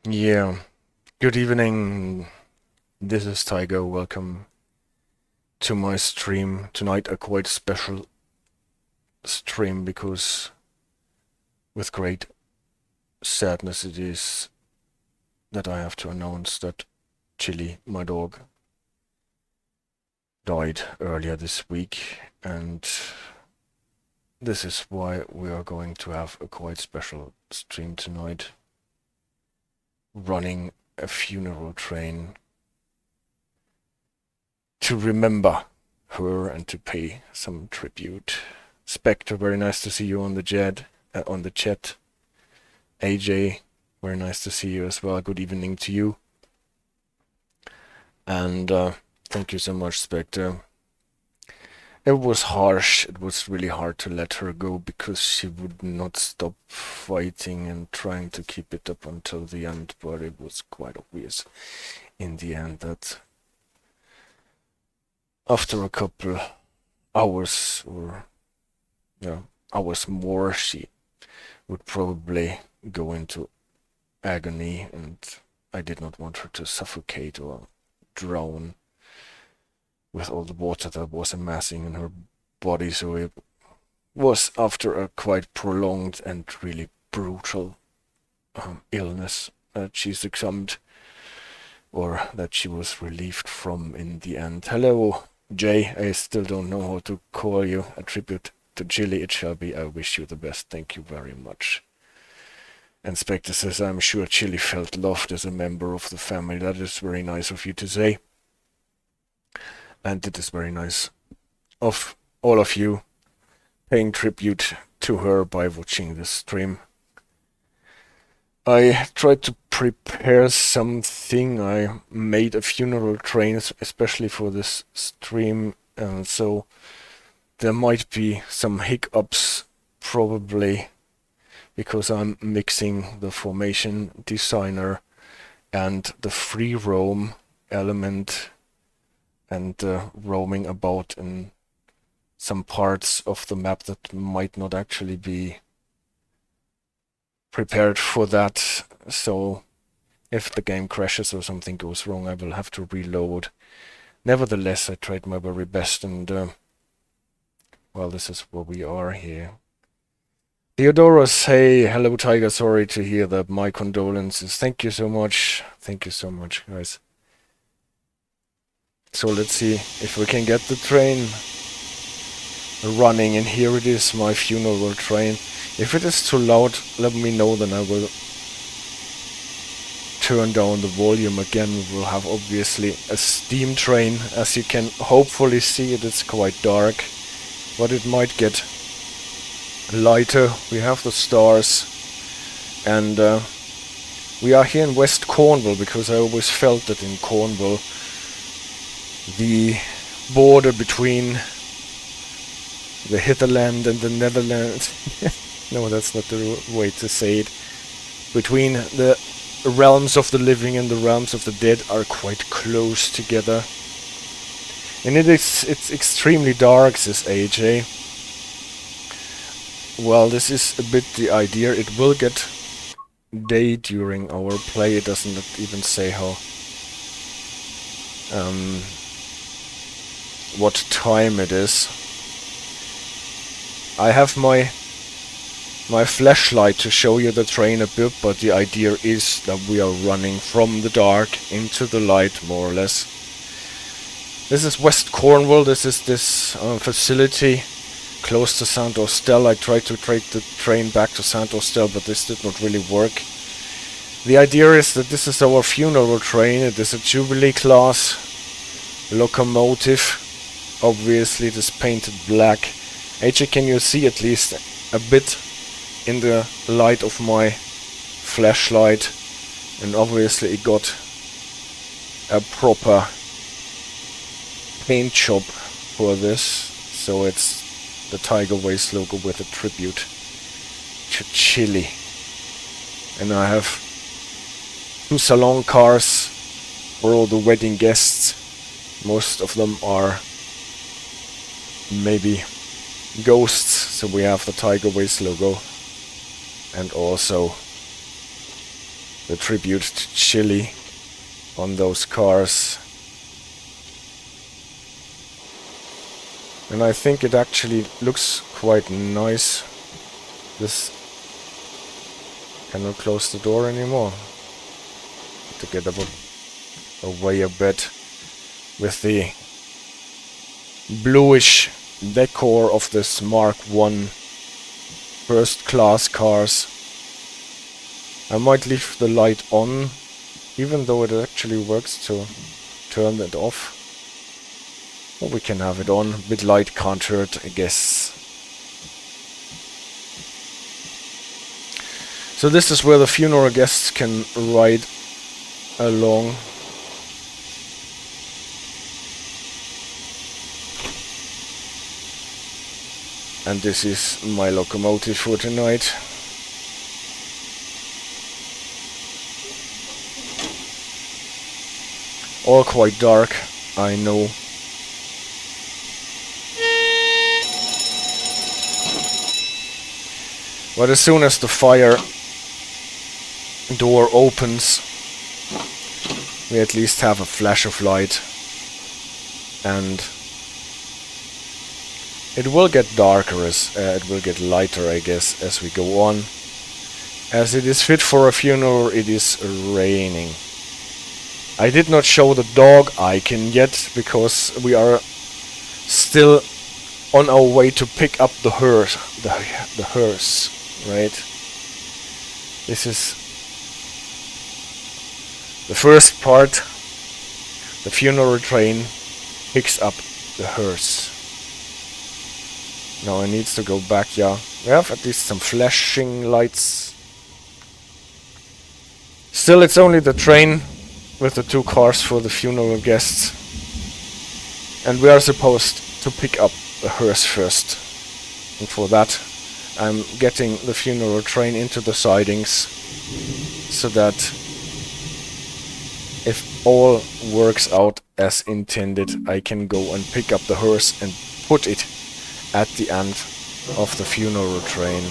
Yeah, good evening. This is Tiger. Welcome to my stream tonight. A quite special stream because, with great sadness, it is that I have to announce that Chili, my dog, died earlier this week, and this is why we are going to have a quite special stream tonight, running a funeral train to remember her and to pay some tribute. Spectre, very nice to see you on the chat. AJ, very nice to see you as well. Good evening to you. And thank you so much, Spectre. It was harsh. It was really hard to let her go because she would not stop fighting and trying to keep it up until the end, but it was quite obvious in the end that after a couple hours or hours more, she would probably go into agony, and I did not want her to suffocate or drown with all the water that was amassing in her body. So it was after a quite prolonged and really brutal illness that she succumbed, or that she was relieved from in the end. Hello, Jay. I still don't know how to call you. A tribute to Jilly it shall be. I wish you the best. Thank you very much. And Spectre says, I'm sure Chili felt loved as a member of the family. That is very nice of you to say. And it is very nice of all of you paying tribute to her by watching this stream. I tried to prepare something. I made a funeral train especially for this stream, and so there might be some hiccups probably because I'm mixing the formation designer and the free roam element and roaming about in some parts of the map that might not actually be prepared for that. So if the game crashes or something goes wrong, I will have to reload. Nevertheless, I tried my very best, and well, this is where we are here. Theodoros, hey, hello Tiger, sorry to hear that. My condolences. Thank you so much. Thank you so much, guys. So let's see if we can get the train running, and here it is, my funeral train. If it is too loud, let me know, then I will turn down the volume again. We will have obviously a steam train. As you can hopefully see, it is quite dark, but it might get lighter. We have the stars, and we are here in West Cornwall because I always felt that in Cornwall the border between the Hitherland and the Netherlands no, that's not the way to say it, between the realms of the living and the realms of the dead are quite close together. And it's extremely dark, says AJ. Well, this is a bit the idea. It will get day during our play. It doesn't even say how what time it is. I have my flashlight to show you the train a bit, but the idea is that we are running from the dark into the light, more or less. This is West Cornwall. This is this facility close to St. Austell. I tried to take the train back to St. Austell, but this did not really work. The idea is that this is our funeral train. It is a Jubilee class locomotive. Obviously it is painted black. AJ, can you see at least a bit in the light of my flashlight? And obviously it got a proper paint job for this, so it's the Tiger Ways logo with a tribute to Chile. And I have 2 salon cars for all the wedding guests. Most of them are maybe ghosts, so we have the Tiger Ways logo and also the tribute to Chile on those cars. And I think it actually looks quite nice. This cannot close the door anymore. To get away a bit with the bluish decor of this Mark I first class cars. I might leave the light on, even though it actually works to turn it off. Or we can have it on, a bit light contoured, I guess. So this is where the funeral guests can ride along. And this is my locomotive for tonight. All quite dark, I know. But as soon as the fire door opens, we at least have a flash of light. And it will get darker, it will get lighter, I guess, as we go on. As it is fit for a funeral, it is raining. I did not show the dog icon yet, because we are still on our way to pick up the hearse, the hearse, right? This is the first part. The funeral train picks up the hearse. Now I need to go back, yeah. We have at least some flashing lights. Still, it's only the train with the 2 cars for the funeral guests. And we are supposed to pick up the hearse first. And for that, I'm getting the funeral train into the sidings, so that if all works out as intended, I can go and pick up the hearse and put it at the end of the funeral train.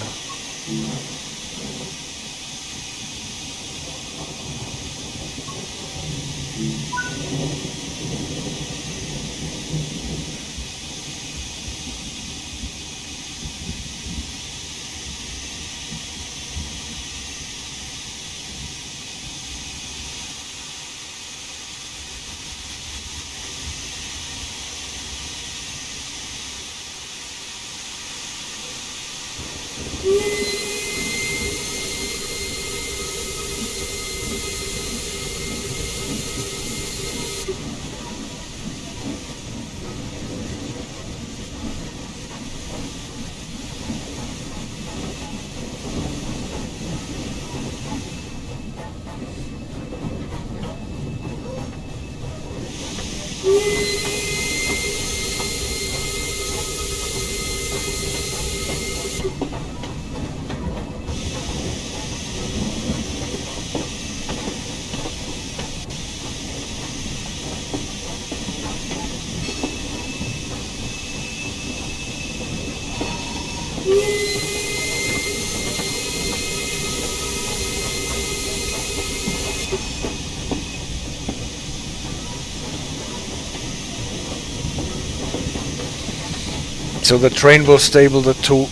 So the train will stable the 2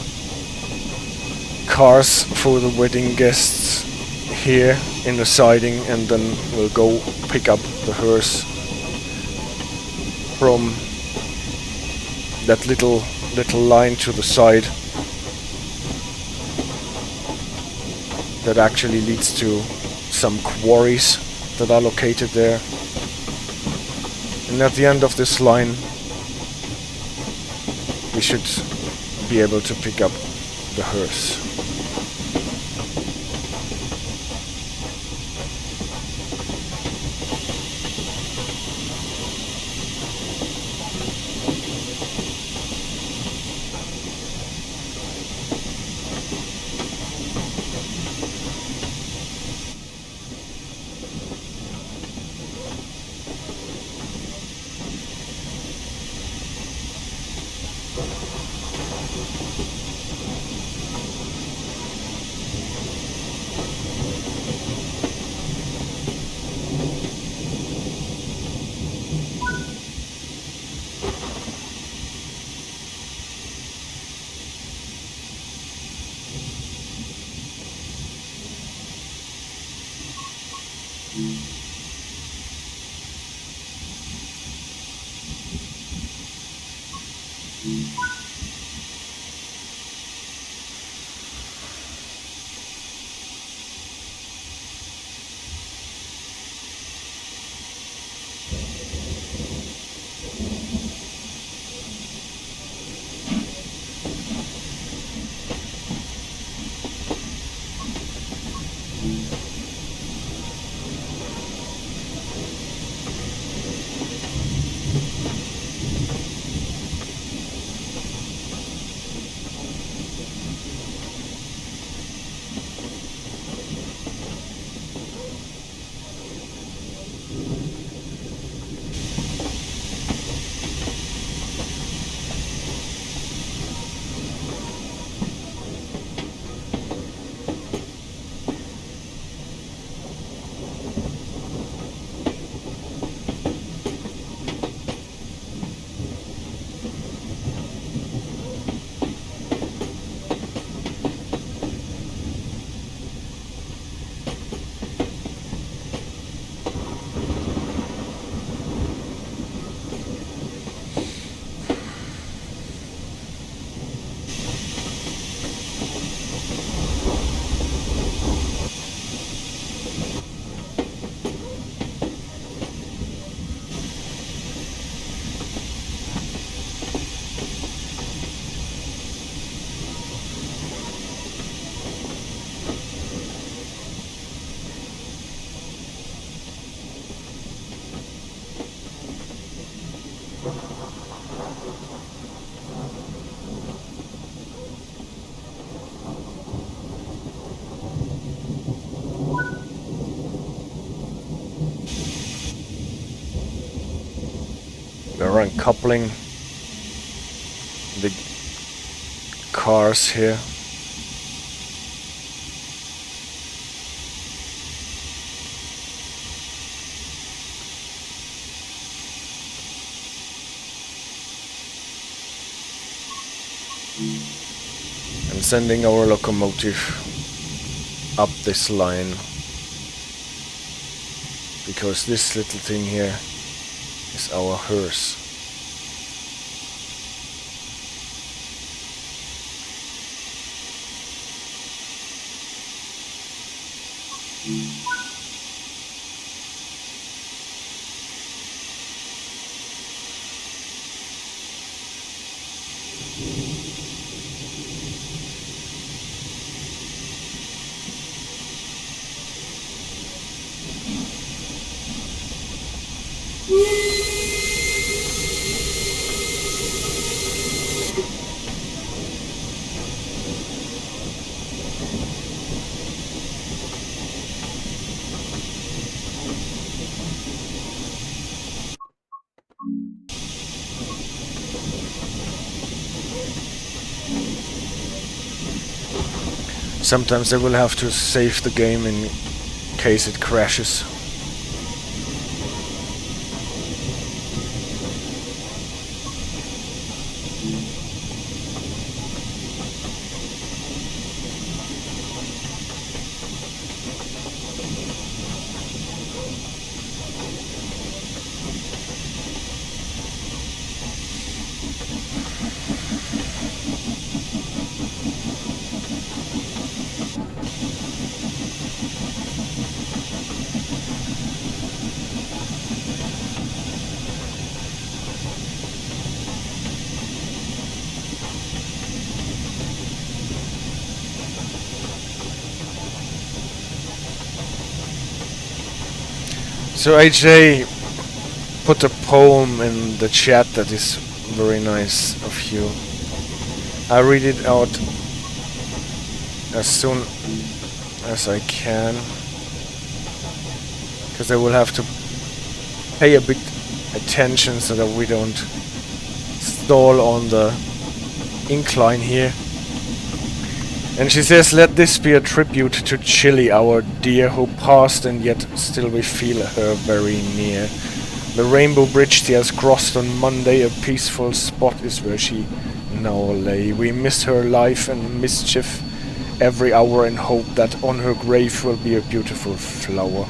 cars for the wedding guests here in the siding, and then we'll go pick up the hearse from that little line to the side that actually leads to some quarries that are located there. And at the end of this line, we should be able to pick up the hearse. We're uncoupling the cars here. And sending our locomotive up this line, because this little thing here is our hearse. Sometimes I will have to save the game in case it crashes. So AJ put a poem in the chat that is very nice of you. I read it out as soon as I can, because I will have to pay a bit attention so that we don't stall on the incline here. And she says, let this be a tribute to Chile, our dear, who passed, and yet still we feel her very near. The rainbow bridge she has crossed on Monday, a peaceful spot is where she now lay. We miss her life and mischief every hour, and hope that on her grave will be a beautiful flower.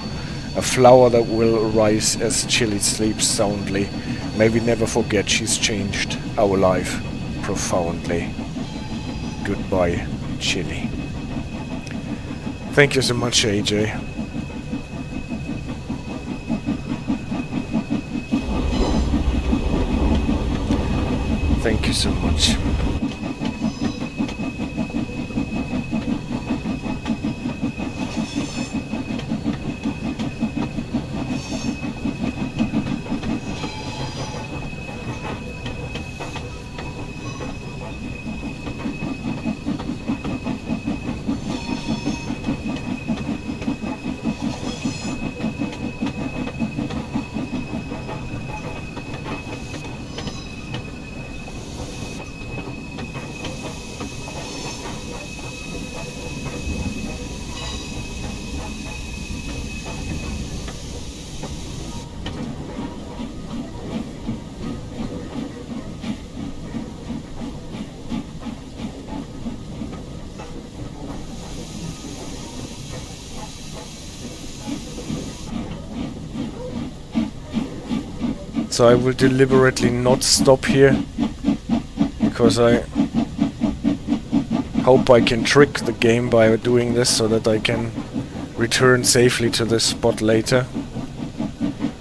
A flower that will rise as Chile sleeps soundly. May we never forget she's changed our life profoundly. Goodbye, Chile. Thank you so much, AJ. Thank you so much. So I will deliberately not stop here, because I hope I can trick the game by doing this so that I can return safely to this spot later.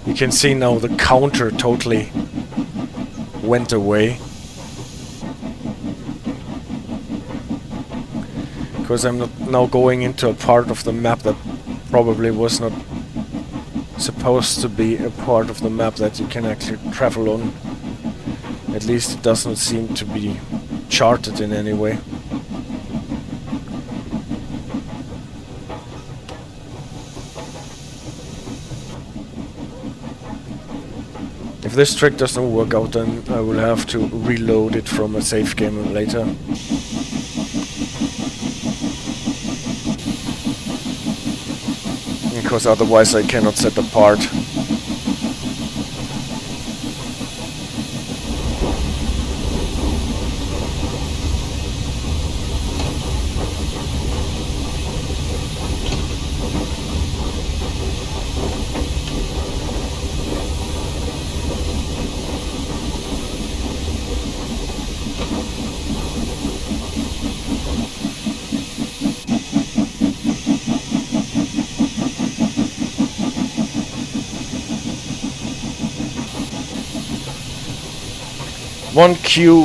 You can see now the counter totally went away, because I'm not now going into a part of the map that probably was not supposed to be a part of the map that you can actually travel on. At least it does not seem to be charted in any way. If this trick doesn't work out, then I will have to reload it from a save game later. Because otherwise I cannot set apart. One Q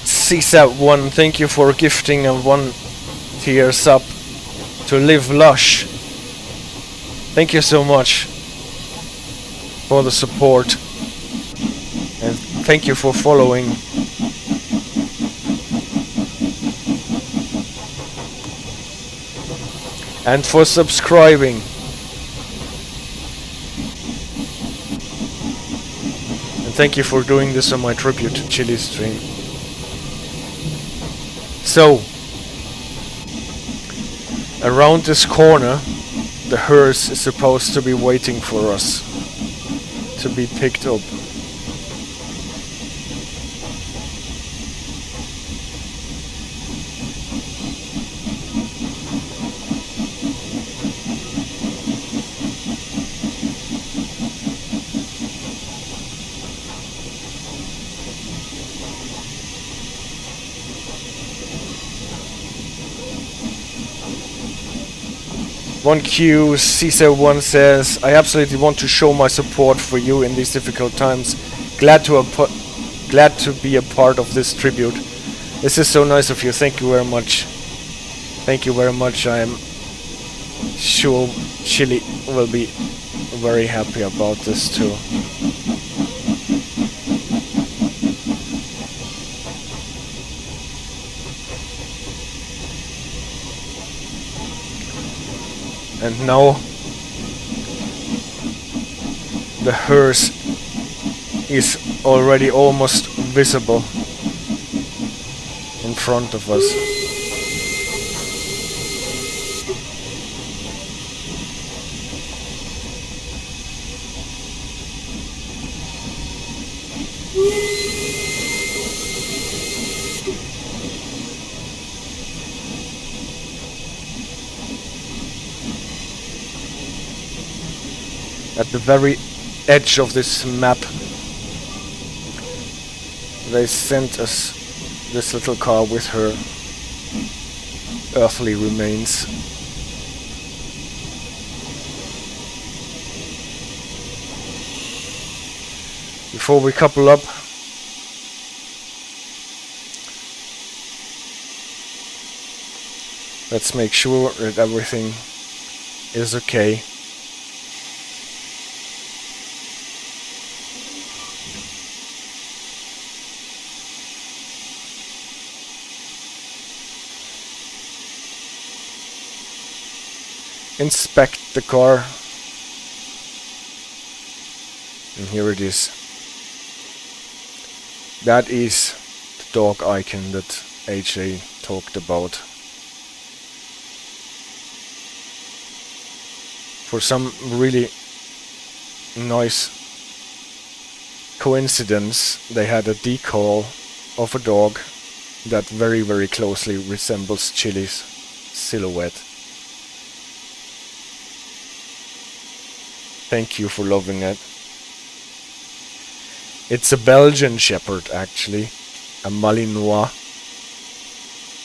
CSAT1, thank you for gifting a 1 tier sub to Live Lush. Thank you so much for the support, and thank you for following. And for subscribing. Thank you for doing this on my tribute to Chile stream. So, around this corner, the hearse is supposed to be waiting for us to be picked up. One Q CISO1 says, I absolutely want to show my support for you in these difficult times. Glad to be a part of this tribute. This is so nice of you. Thank you very much. Thank you very much. I am sure Chile will be very happy about this too. And now the hearse is already almost visible in front of us. At the very edge of this map, they sent us this little car with her earthly remains. Before we couple up, let's make sure that everything is okay. Inspect the car. And here it is. That is the dog icon that AJ talked about. For some really nice coincidence, they had a decal of a dog that very, very closely resembles Chili's silhouette. Thank you for loving it. It's a Belgian Shepherd, actually. A Malinois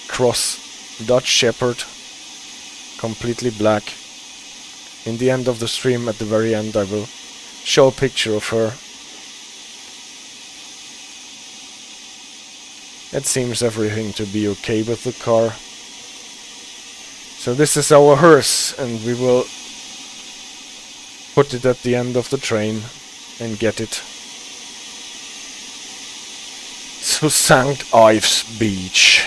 cross Dutch Shepherd, completely black. In the end of the stream, at the very end, I will show a picture of her. It seems everything to be okay with the car. So this is our hearse, and we will put it at the end of the train and get it to St. Ives Beach.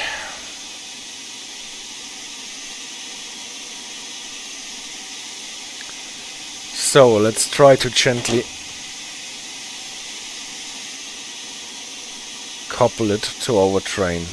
So let's try to gently couple it to our train.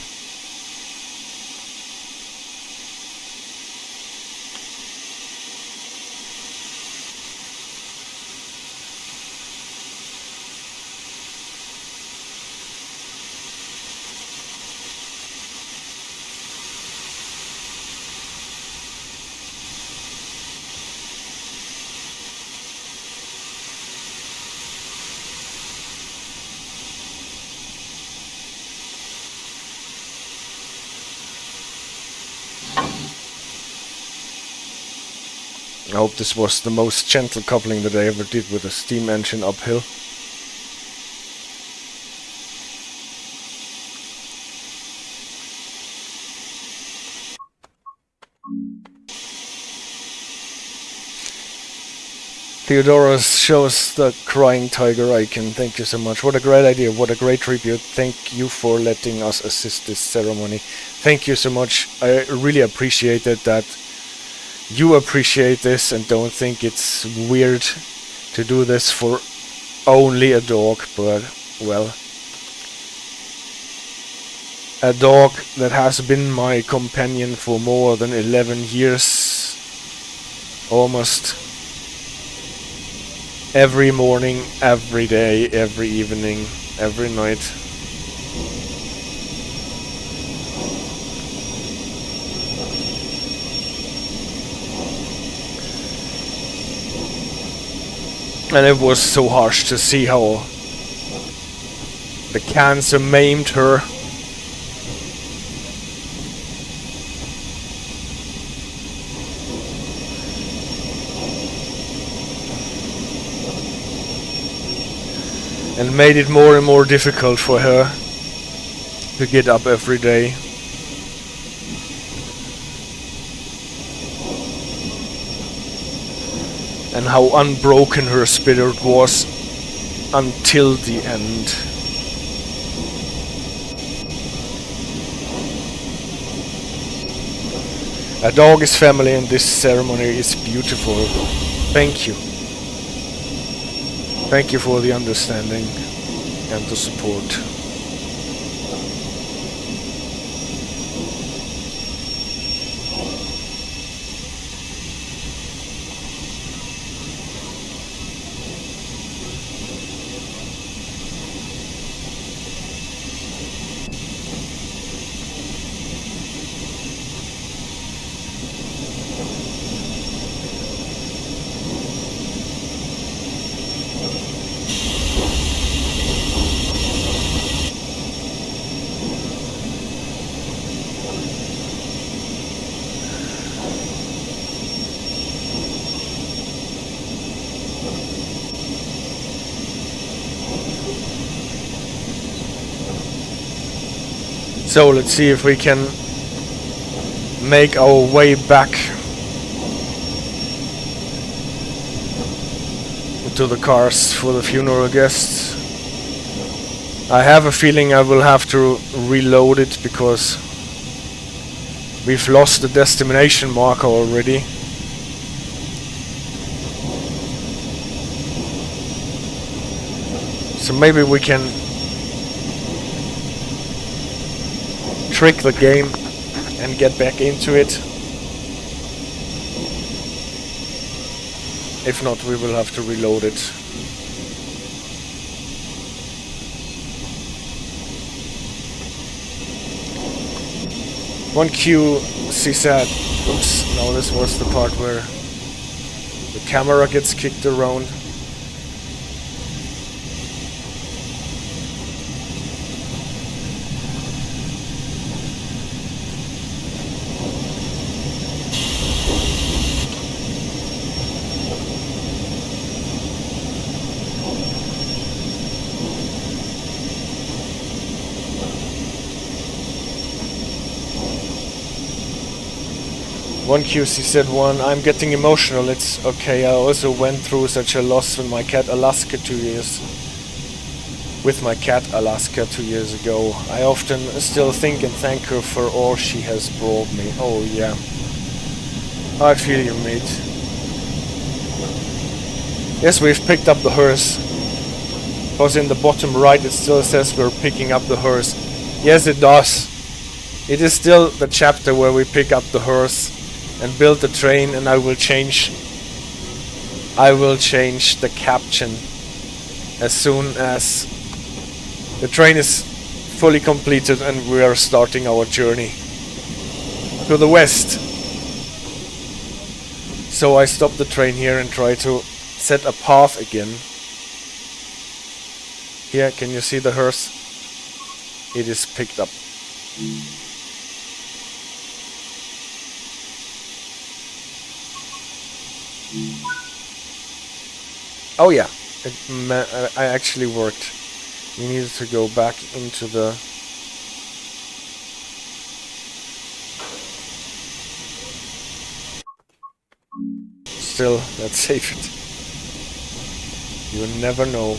I hope this was the most gentle coupling that I ever did with a steam engine uphill. Theodoros shows the crying tiger icon. Thank you so much. What a great idea. What a great tribute. Thank you for letting us assist this ceremony. Thank you so much. I really appreciate it that you appreciate this and don't think it's weird to do this for only a dog, but, well, a dog that has been my companion for more than 11 years, almost every morning, every day, every evening, every night. And it was so harsh to see how the cancer maimed her. And made it more and more difficult for her to get up every day. And how unbroken her spirit was until the end. A dog is family, and this ceremony is beautiful. Thank you. Thank you for the understanding and the support. So let's see if we can make our way back to the cars for the funeral guests. I have a feeling I will have to reload it because we've lost the destination marker already. So maybe we can trick the game and get back into it. If not, we will have to reload it. One QC said, oops, no, this was the part where the camera gets kicked around. One QC said one, I'm getting emotional, it's okay, I also went through such a loss with my cat Alaska 2 years. With my cat Alaska 2 years ago. I often still think and thank her for all she has brought me. Oh yeah. I feel you, mate. Yes, we've picked up the hearse. Because in the bottom right it still says we're picking up the hearse. Yes, it does. It is still the chapter where we pick up the hearse and build the train, and I will change the caption as soon as the train is fully completed and we are starting our journey to the west. So I stop the train here and try to set a path again. Here, can you see the hearse? It is picked up. Oh yeah, I actually worked. We needed to go back into the... Still, let's save it. You never know.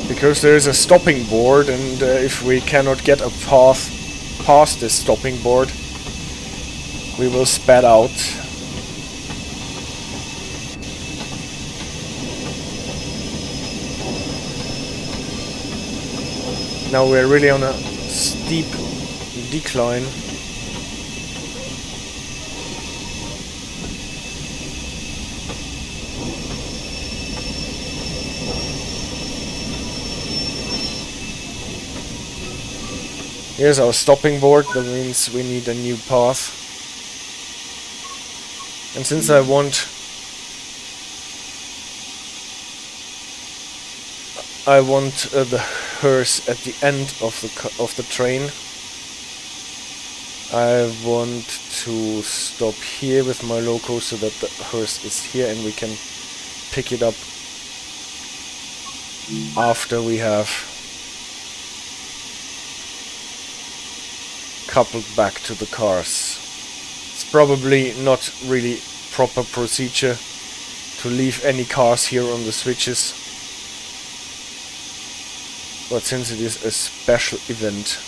Because there is a stopping board, and if we cannot get a path past this stopping board, we will spat out. Now we're really on a steep decline. Here's our stopping board, that means we need a new path. And since I want the hearse at the end of the train, I want to stop here with my loco so that the hearse is here and we can pick it up after we have coupled back to the cars. It's probably not really proper procedure to leave any cars here on the switches, but since it is a special event,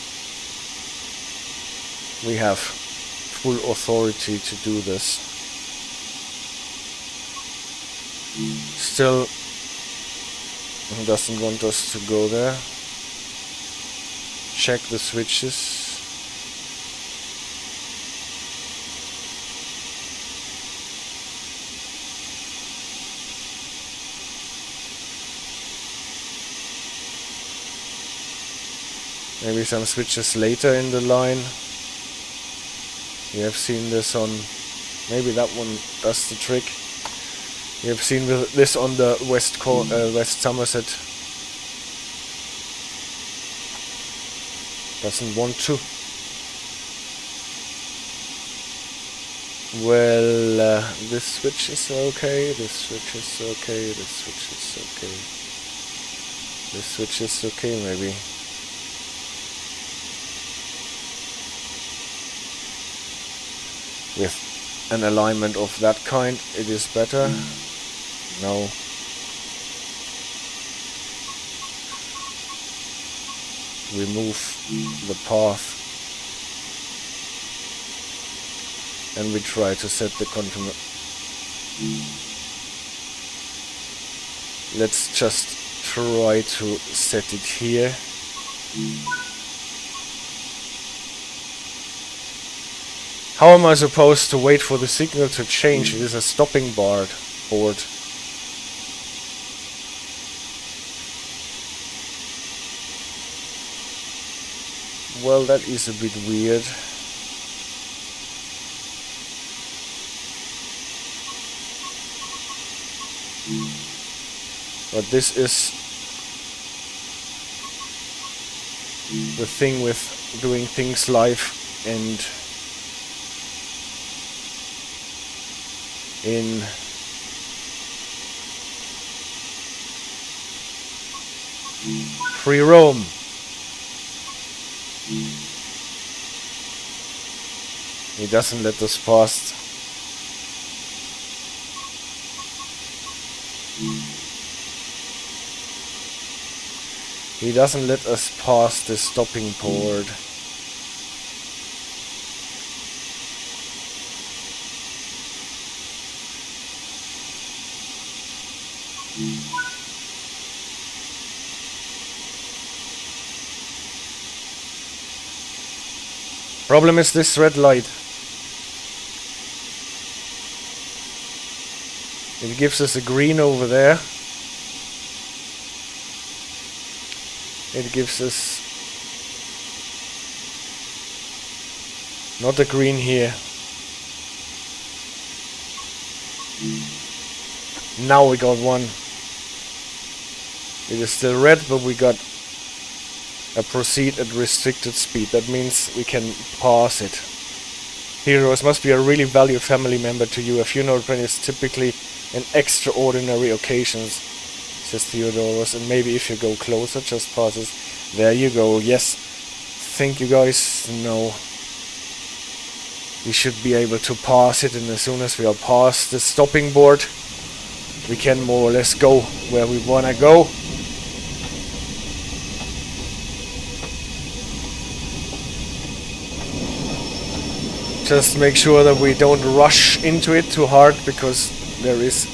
we have full authority to do this. Still doesn't want us to go there. Check the switches. Maybe some switches later in the line. We have seen this on... Maybe that one does the trick. We have seen this on the West Somerset. Doesn't want to. Well, this switch is okay, this switch is okay, this switch is okay. This switch is okay, maybe. With an alignment of that kind, it is better. No. Remove the path. And we try to set the confirmation. Let's just try to set it here. How am I supposed to wait for the signal to change? It is a stopping board. Well, that is a bit weird. But this is the thing with doing things live and in pre-roam. He doesn't let us past. He doesn't let us pass the stopping board. Problem is this red light. It gives us a green over there. It gives us not a green here. Now we got one. It is still red, but we got a proceed at restricted speed. That means we can pass it. Heroes must be a really valued family member to you. A funeral plan is typically an extraordinary occasions, says Theodorus, and maybe if you go closer, just passes. There you go. Yes. Thank you guys. No. We should be able to pass it, and as soon as we are past the stopping board, we can more or less go where we wanna go. Just make sure that we don't rush into it too hard, because there is,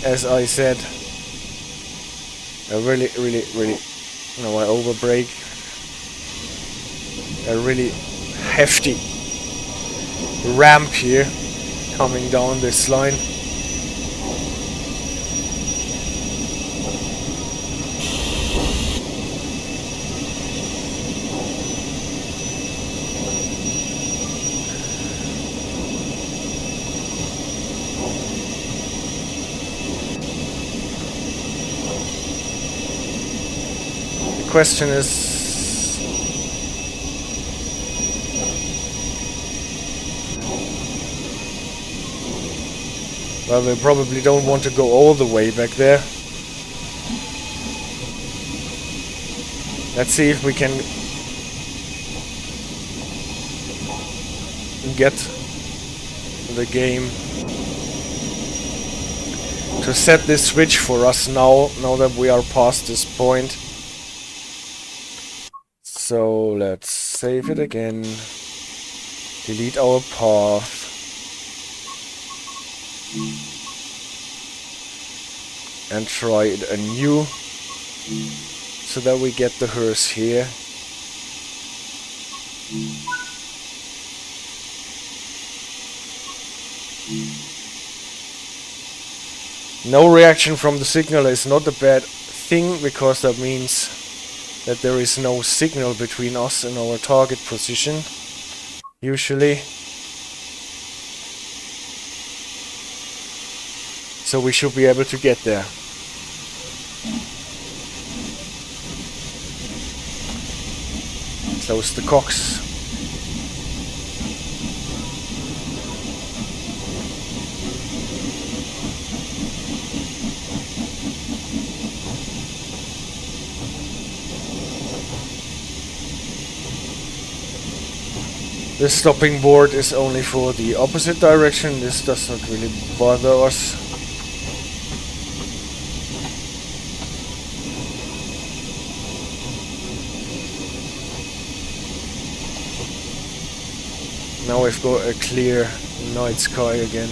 as I said, a really, no, I overbrake, a really hefty ramp here coming down this line. Question is, well, we probably don't want to go all the way back there. Let's see if we can get the game to set this switch for us now that we are past this point. So let's save it again, delete our path, and try it anew so that we get the hearse here. No reaction from the signal is not a bad thing, because that means that there is no signal between us and our target position, usually. So we should be able to get there. Close the cocks. This stopping board is only for the opposite direction. This does not really bother us. Now we've got a clear night sky again.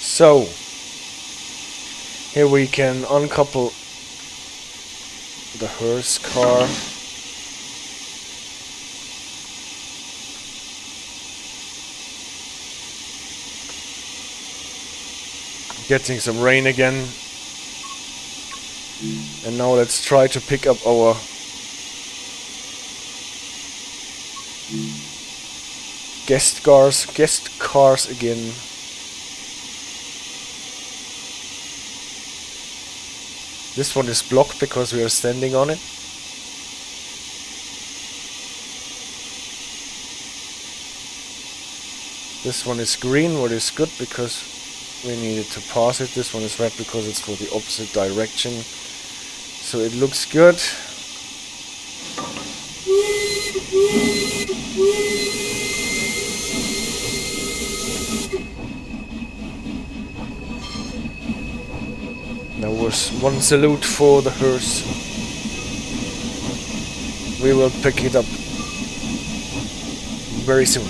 So, here we can uncouple the hearse car. Getting some rain again. And now let's try to pick up our guest cars again. This one is blocked because we are standing on it. This one is green, what is good because we needed to pass it. This one is red because it's for the opposite direction. So it looks good. There was one salute for the hearse. We will pick it up very soon.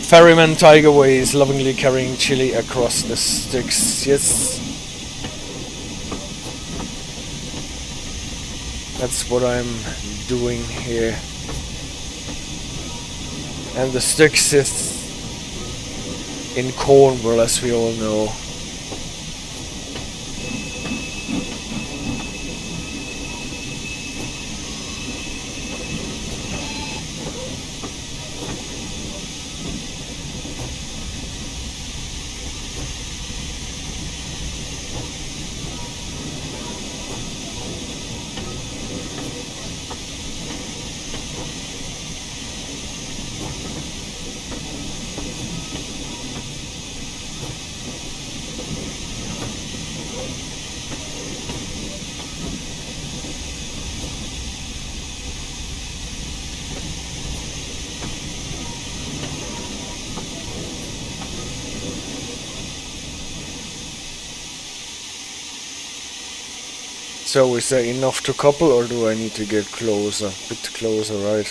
Ferryman Tigerway is lovingly carrying chili across the sticks. Yes. That's what I'm doing here. And the sticks is in Cornwall, as we all know. So is that enough to couple, or do I need to get closer? A bit closer, right?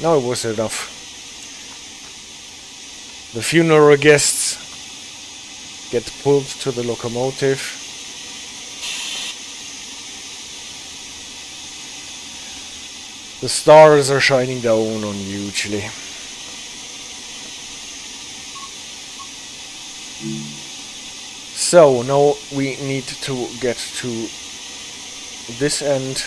No, it was enough. The funeral guests get pulled to the locomotive. The stars are shining down on you, Chile. So now we need to get to this end.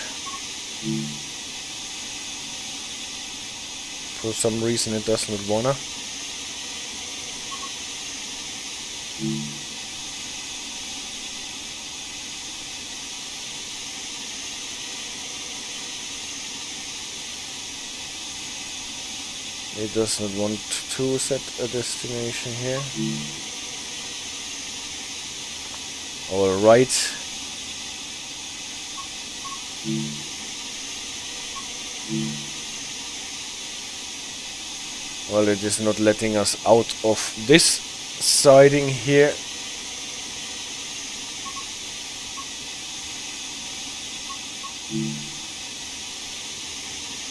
For some reason it does not wanna. It does not want to set a destination here. Alright. Well, it is not letting us out of this siding here.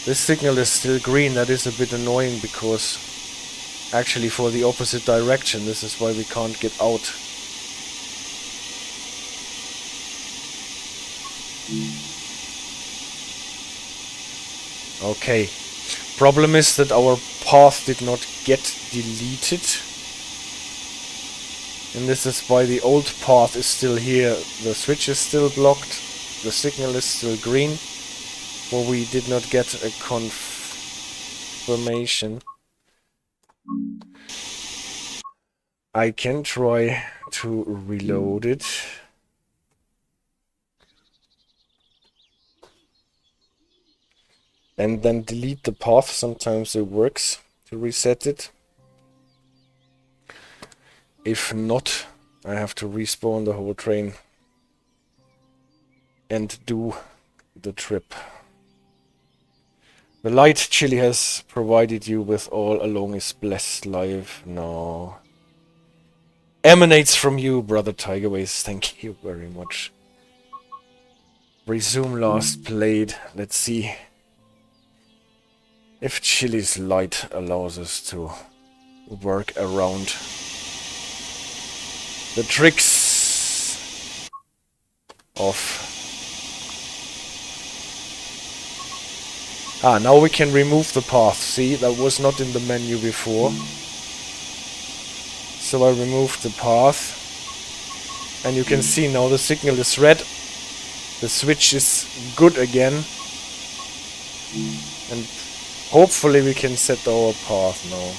This signal is still green. That is a bit annoying because actually for the opposite direction. This is why we can't get out. Okay. Problem is that our path did not get deleted. And this is why the old path is still here. The switch is still blocked. The signal is still green. Well, we did not get a confirmation. I can try to reload it. And then delete the path. Sometimes it works to reset it. If not, I have to respawn the whole train and do the trip. The light Chili has provided you with all along is blessed life. No. Emanates from you, brother Tigerways. Thank you very much. Resume last played. Let's see if Chili's light allows us to work around the tricks of... Ah, now we can remove the path. See, that was not in the menu before. So I removed the path. And you can see now the signal is red. The switch is good again. And hopefully we can set our path now.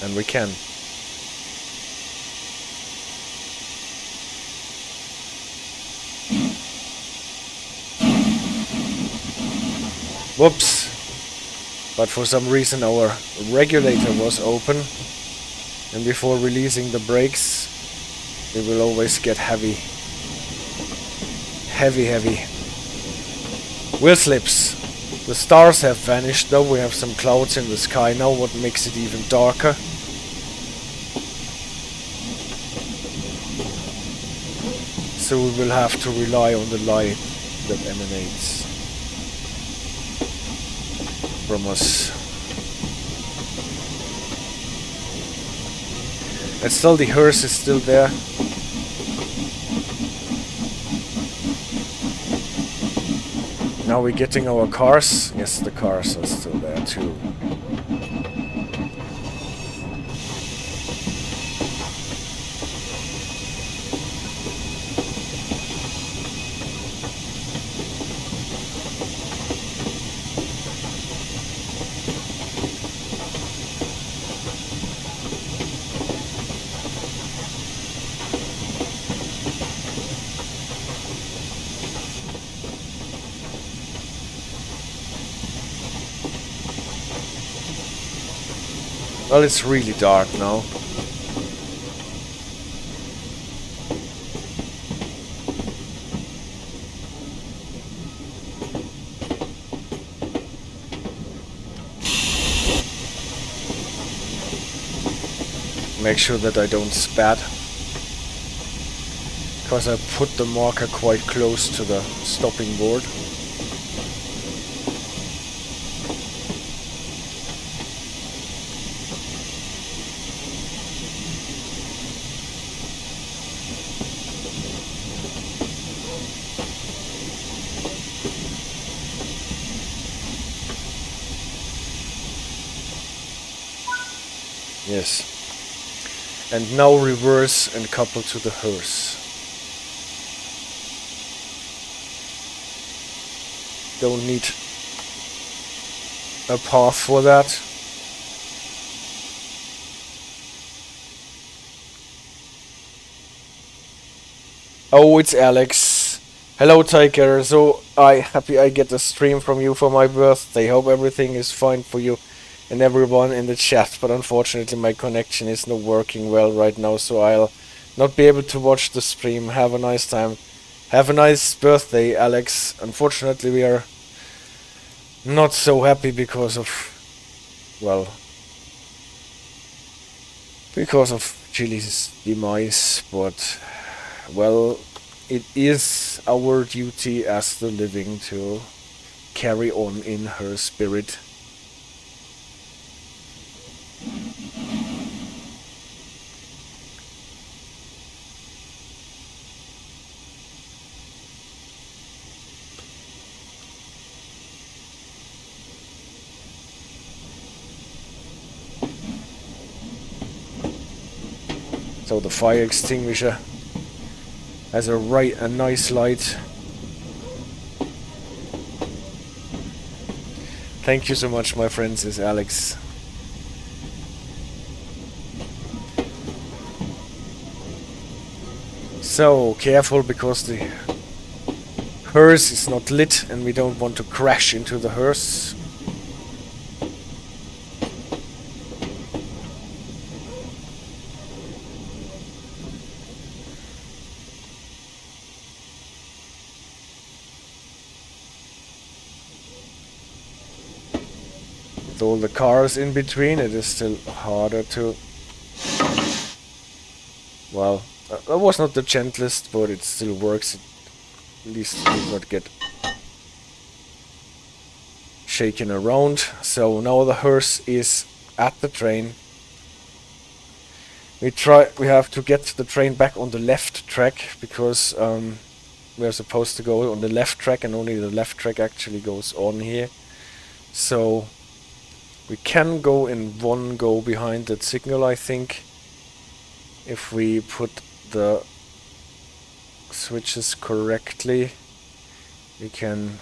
And we can. Whoops. But for some reason our regulator was open. And before releasing the brakes, it will always get heavy. Heavy. Wheel slips. The stars have vanished though. We have some clouds in the sky now, what makes it even darker. So we will have to rely on the light that emanates from us. And still the hearse is still there. Now we're getting our cars. Yes, the cars are still there too. Well, it's really dark now. Make sure that I don't spat. Because I put the marker quite close to the stopping board. Yes. And now reverse and couple to the hearse. Don't need a path for that. Oh, it's Alex. Hello, Tiger. So happy I get a stream from you for my birthday. Hope everything is fine for you and everyone in the chat, but unfortunately my connection is not working well right now, so I'll not be able to watch the stream. Have a nice time. Have a nice birthday, Alex. Unfortunately, we are not so happy because of, well, because of Chili's demise, but, well, it is our duty as the living to carry on in her spirit. So the fire extinguisher has a nice light. Thank you so much, my friends, says Alex. So careful, because the hearse is not lit and we don't want to crash into the hearse. With all the cars in between, it is still harder to... Well, that was not the gentlest, but it still works. At least it did not get shaken around. So now the hearse is at the train. We have to get the train back on the left track, because we are supposed to go on the left track, and only the left track actually goes on here. So we can go in one go behind that signal, I think, if we put the switches correctly. We can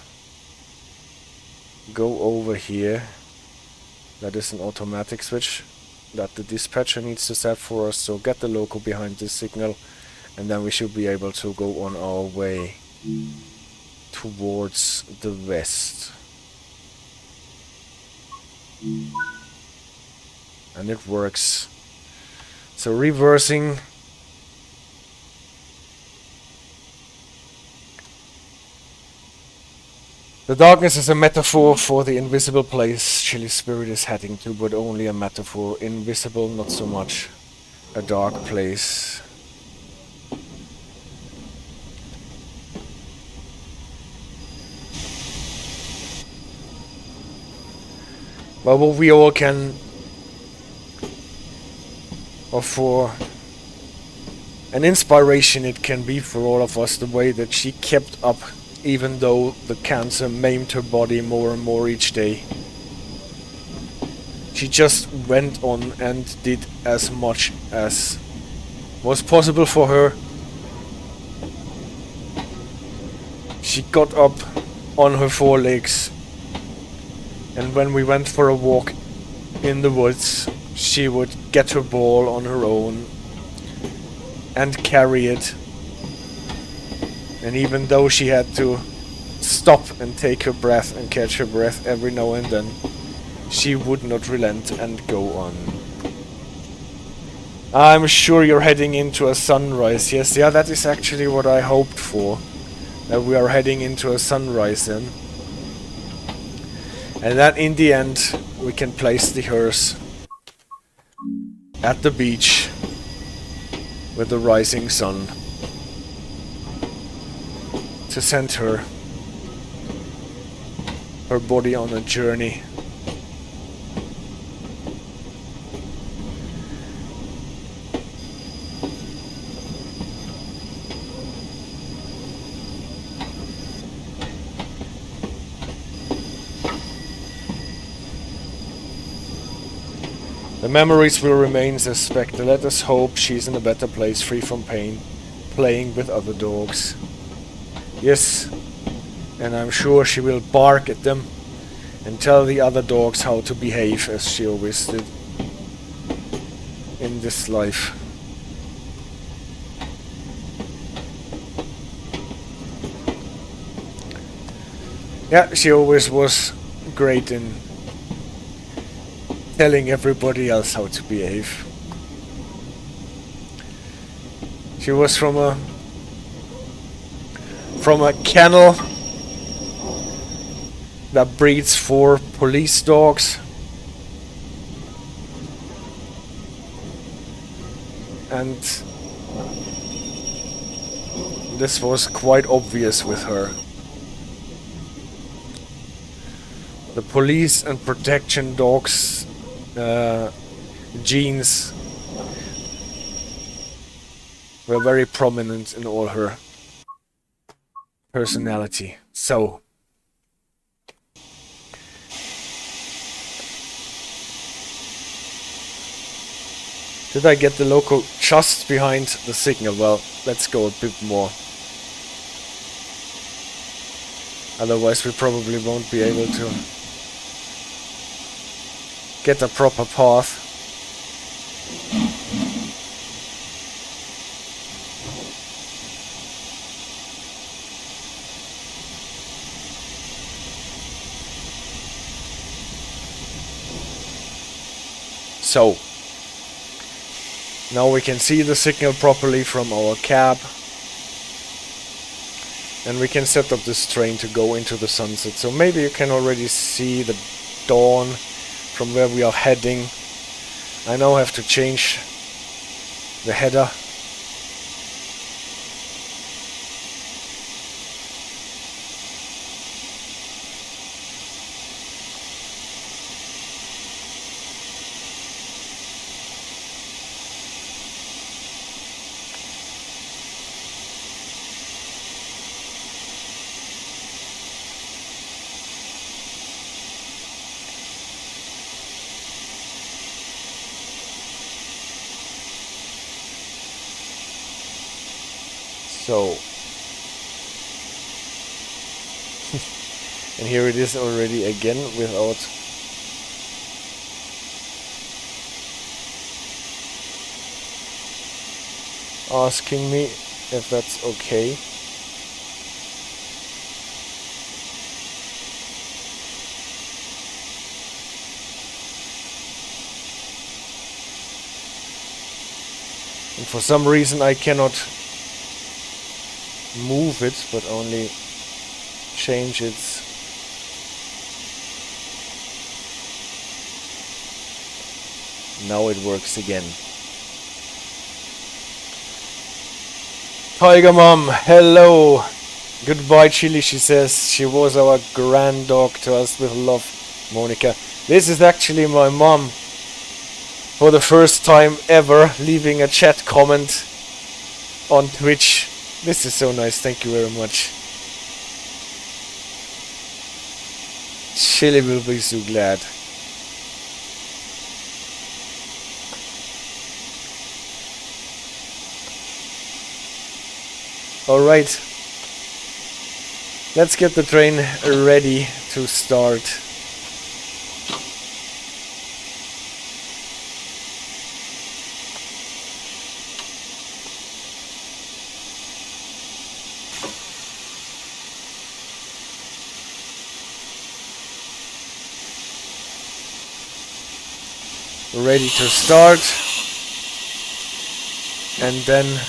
go over here. That is an automatic switch that the dispatcher needs to set for us, so get the loco behind this signal, and then we should be able to go on our way towards the west. And it works. So reversing. The darkness is a metaphor for the invisible place Chili's spirit is heading to, but only a metaphor. Invisible, not so much a dark place. But what we all can, or for an inspiration it can be for all of us, the way that she kept up even though the cancer maimed her body more and more each day. She just went on and did as much as was possible for her. She got up on her forelegs, and when we went for a walk in the woods, she would get her ball on her own and carry it. And even though she had to stop and take her breath and catch her breath every now and then, she would not relent and go on. I'm sure you're heading into a sunrise. Yes, yeah, that is actually what I hoped for. That we are heading into a sunrise then. And that in the end we can place the hearse at the beach with the rising sun to send her body on a journey. The memories will remain, says Spectre. Let us hope she's in a better place, free from pain, playing with other dogs. Yes, and I'm sure she will bark at them and tell the other dogs how to behave, as she always did in this life. Yeah, she always was great in telling everybody else how to behave. She was from a kennel that breeds 4 police dogs. And this was quite obvious with her. The police and protection dogs genes were very prominent in all her personality. So did I get the loco just behind the signal? Well, let's go a bit more. Otherwise we probably won't be able to get a proper path. So now we can see the signal properly from our cab, and we can set up this train to go into the sunset. So maybe you can already see the dawn from where we are heading. I now have to change the header. So, and here it is already again without asking me if that's okay. And for some reason I cannot move it, but only change its now it works again. Tiger Mom, hello. Goodbye Chili, she says. She was our grand dog to us with love, Monica. This is actually my mom, for the first time ever, leaving a chat comment on Twitch. This is so nice, thank you very much. Chili will be so glad. Alright. Let's get the train ready to start. Ready to start, and then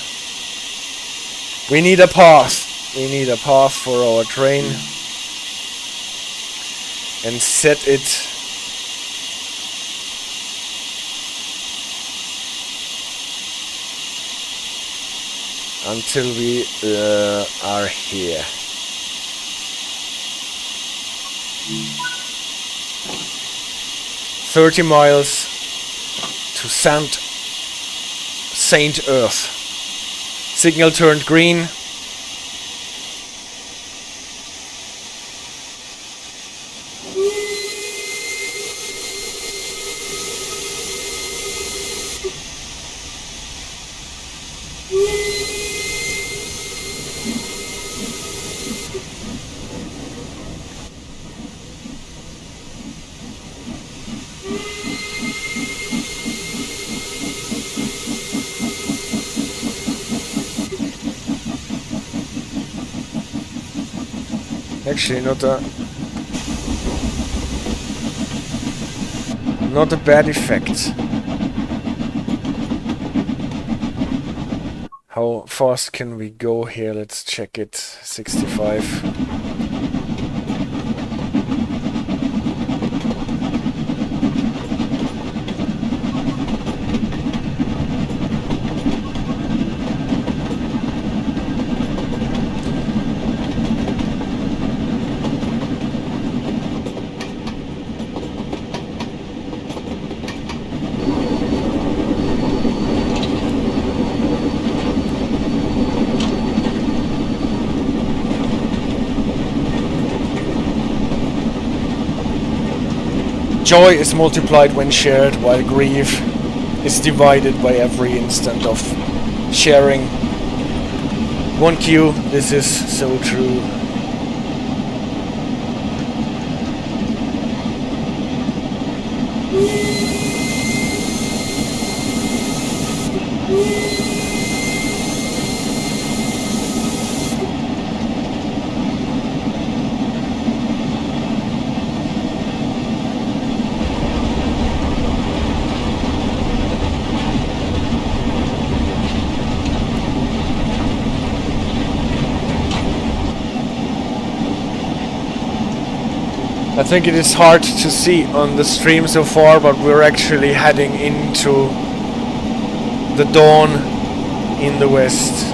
we need a path. We need a path for our train, and set it until we are here. "30 miles to Saint Erth. Signal turned green. Actually, not a bad effect. How fast can we go here? Let's check it. 65. Joy is multiplied when shared, while grief is divided by every instant of sharing. 1Q, this is so true. I think it is hard to see on the stream so far, but we're actually heading into the dawn in the west.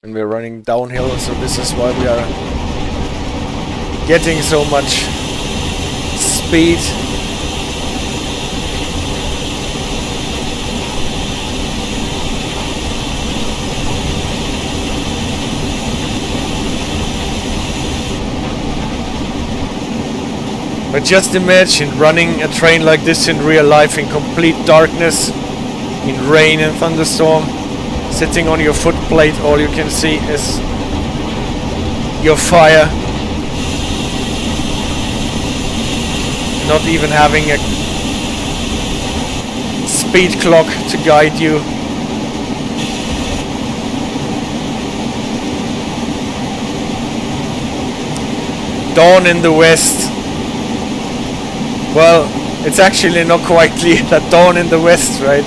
We're running downhill, so this is why we are getting so much speed. But just imagine running a train like this in real life in complete darkness, in rain and thunderstorm. Sitting on your foot plate, all you can see is your fire. Not even having a speed clock to guide you. Dawn in the west. Well, it's actually not quite clear that dawn in the west, right?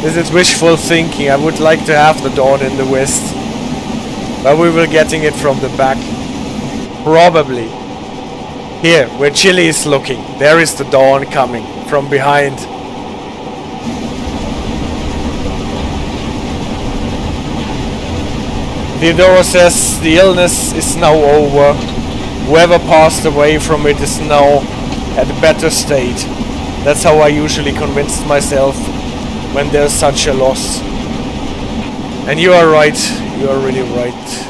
This is wishful thinking. I would like to have the dawn in the west, but we will getting it from the back. Probably. Here, where Chile is looking, there is the dawn coming from behind. Theodora says the illness is now over. Whoever passed away from it is now at a better state. That's how I usually convinced myself when there's such a loss. And you are right, you are really right.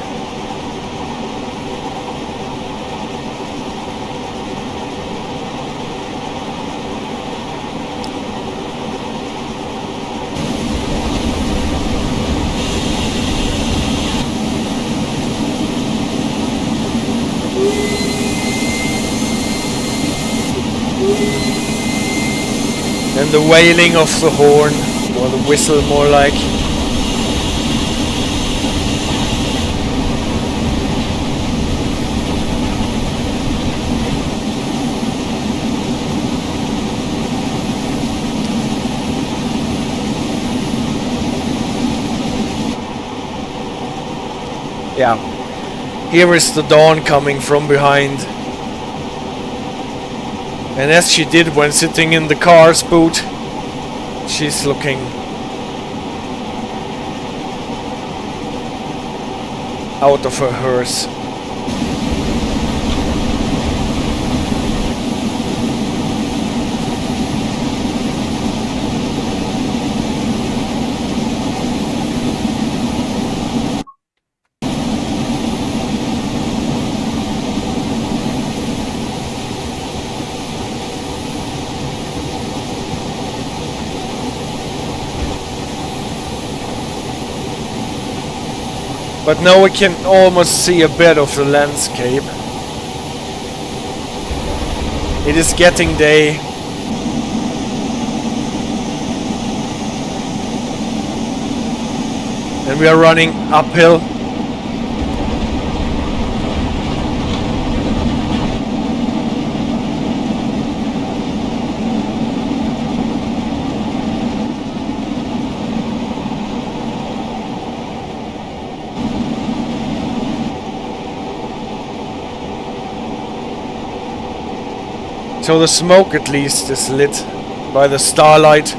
And the wailing of the horn, or the whistle more like. Yeah, here is the dawn coming from behind. And as she did when sitting in the car's boot, she's looking out of her hearse. But now we can almost see a bit of the landscape. It is getting day. And we are running uphill. So the smoke at least is lit by the starlight.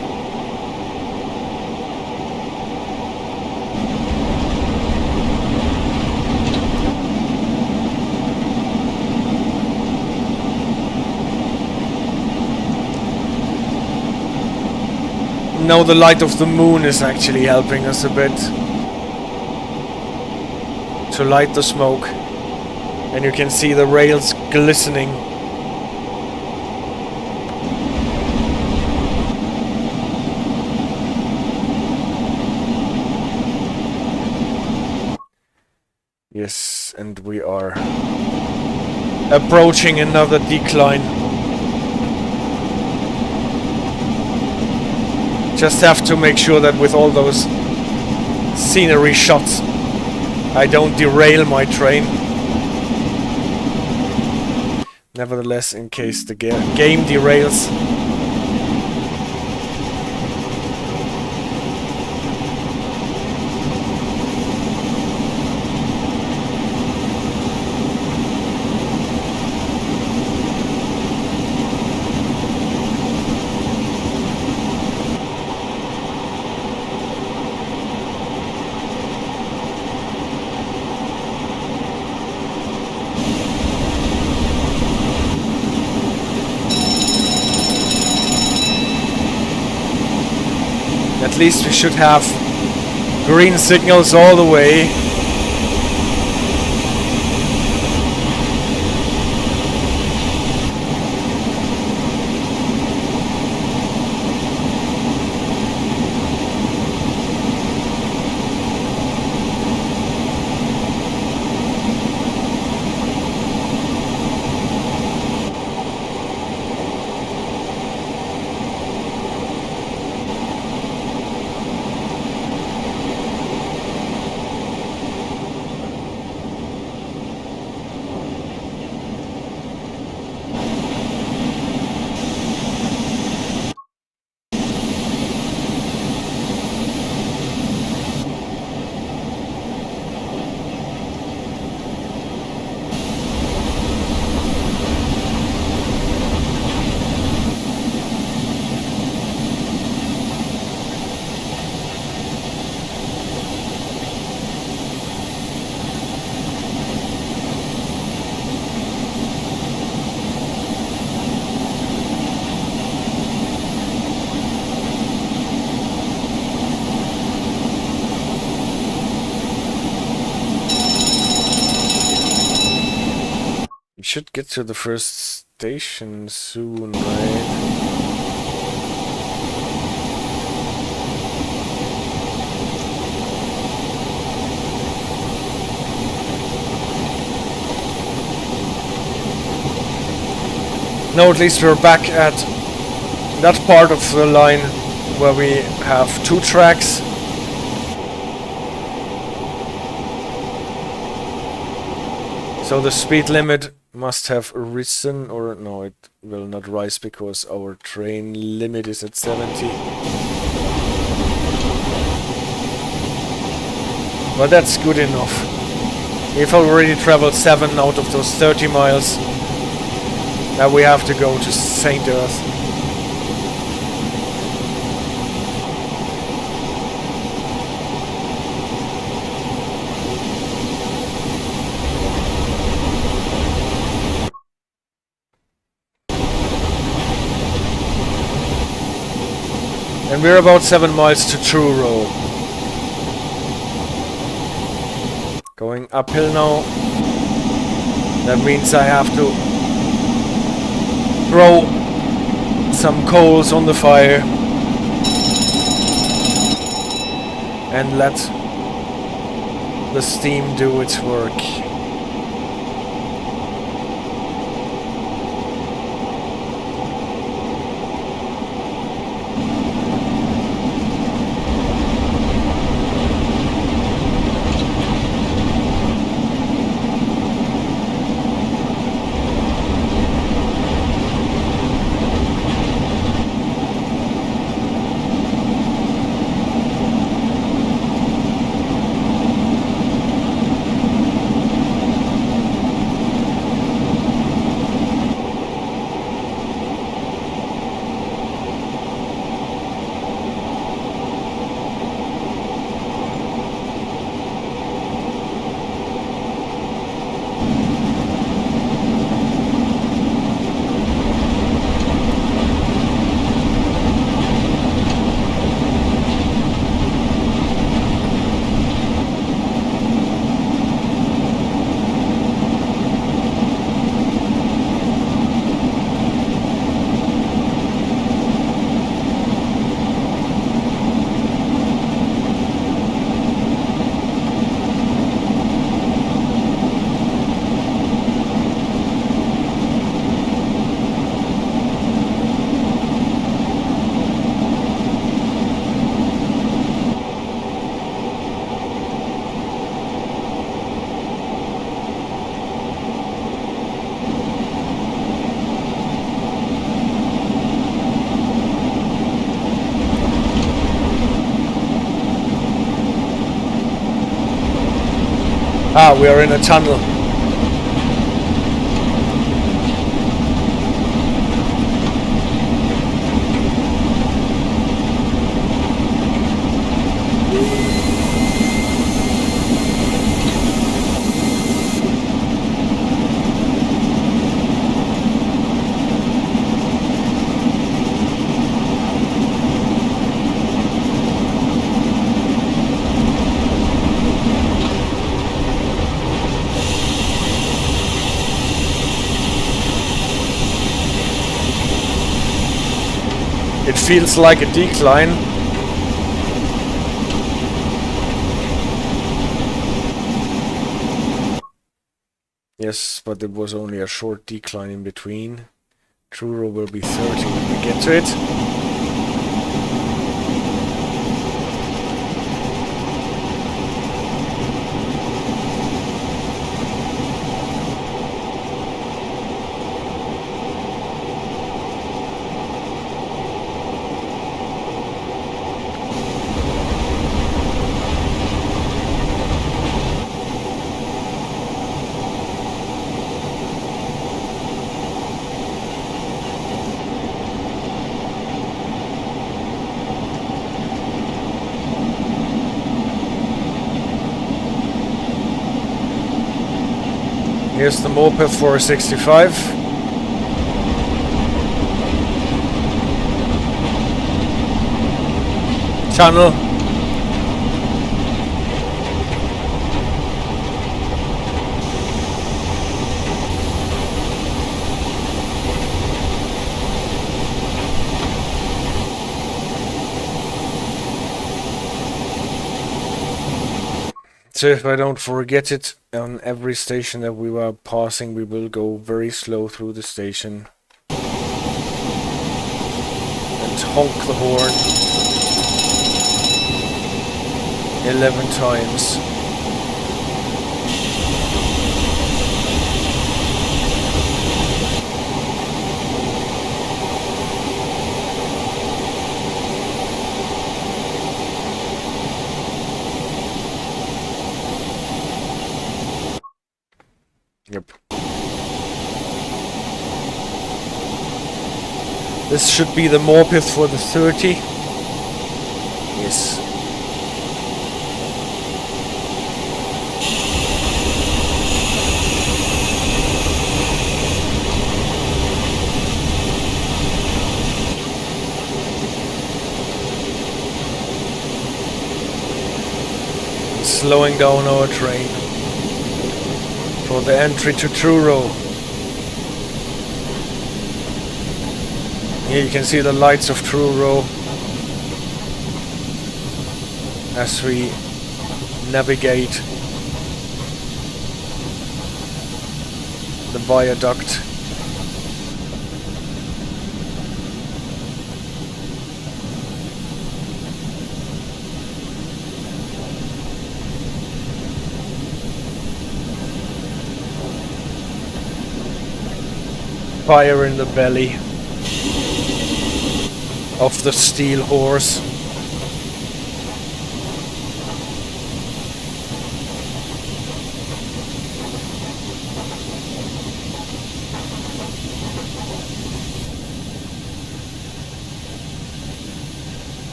Now the light of the moon is actually helping us a bit to light the smoke, and you can see the rails glistening. Yes, and we are approaching another decline. Just have to make sure that with all those scenery shots I don't derail my train. Nevertheless, in case the game derails. At least we should have green signals all the way. Should get to the first station soon, right? No, at least we're back at that part of the line where we have 2 tracks. So the speed limit must have risen, or no, it will not rise because our train limit is at 70. But that's good enough. We've already traveled 7 out of those 30 miles. Now we have to go to St. Erth. And we're about 7 miles to Truro. Going uphill now. That means I have to throw some coals on the fire and let the steam do its work. Ah, we are in a tunnel. It feels like a decline. Yes, but it was only a short decline in between. Truro will be 30 when we get to it. Here's the moped 465. Channel. So if I don't forget it, on every station that we were passing, we will go very slow through the station and honk the horn 11 times. Yep. This should be the moped for the 30. Yes. Slowing down our train for the entry to Truro. Here you can see the lights of Truro as we navigate the viaduct. Fire in the belly of the steel horse.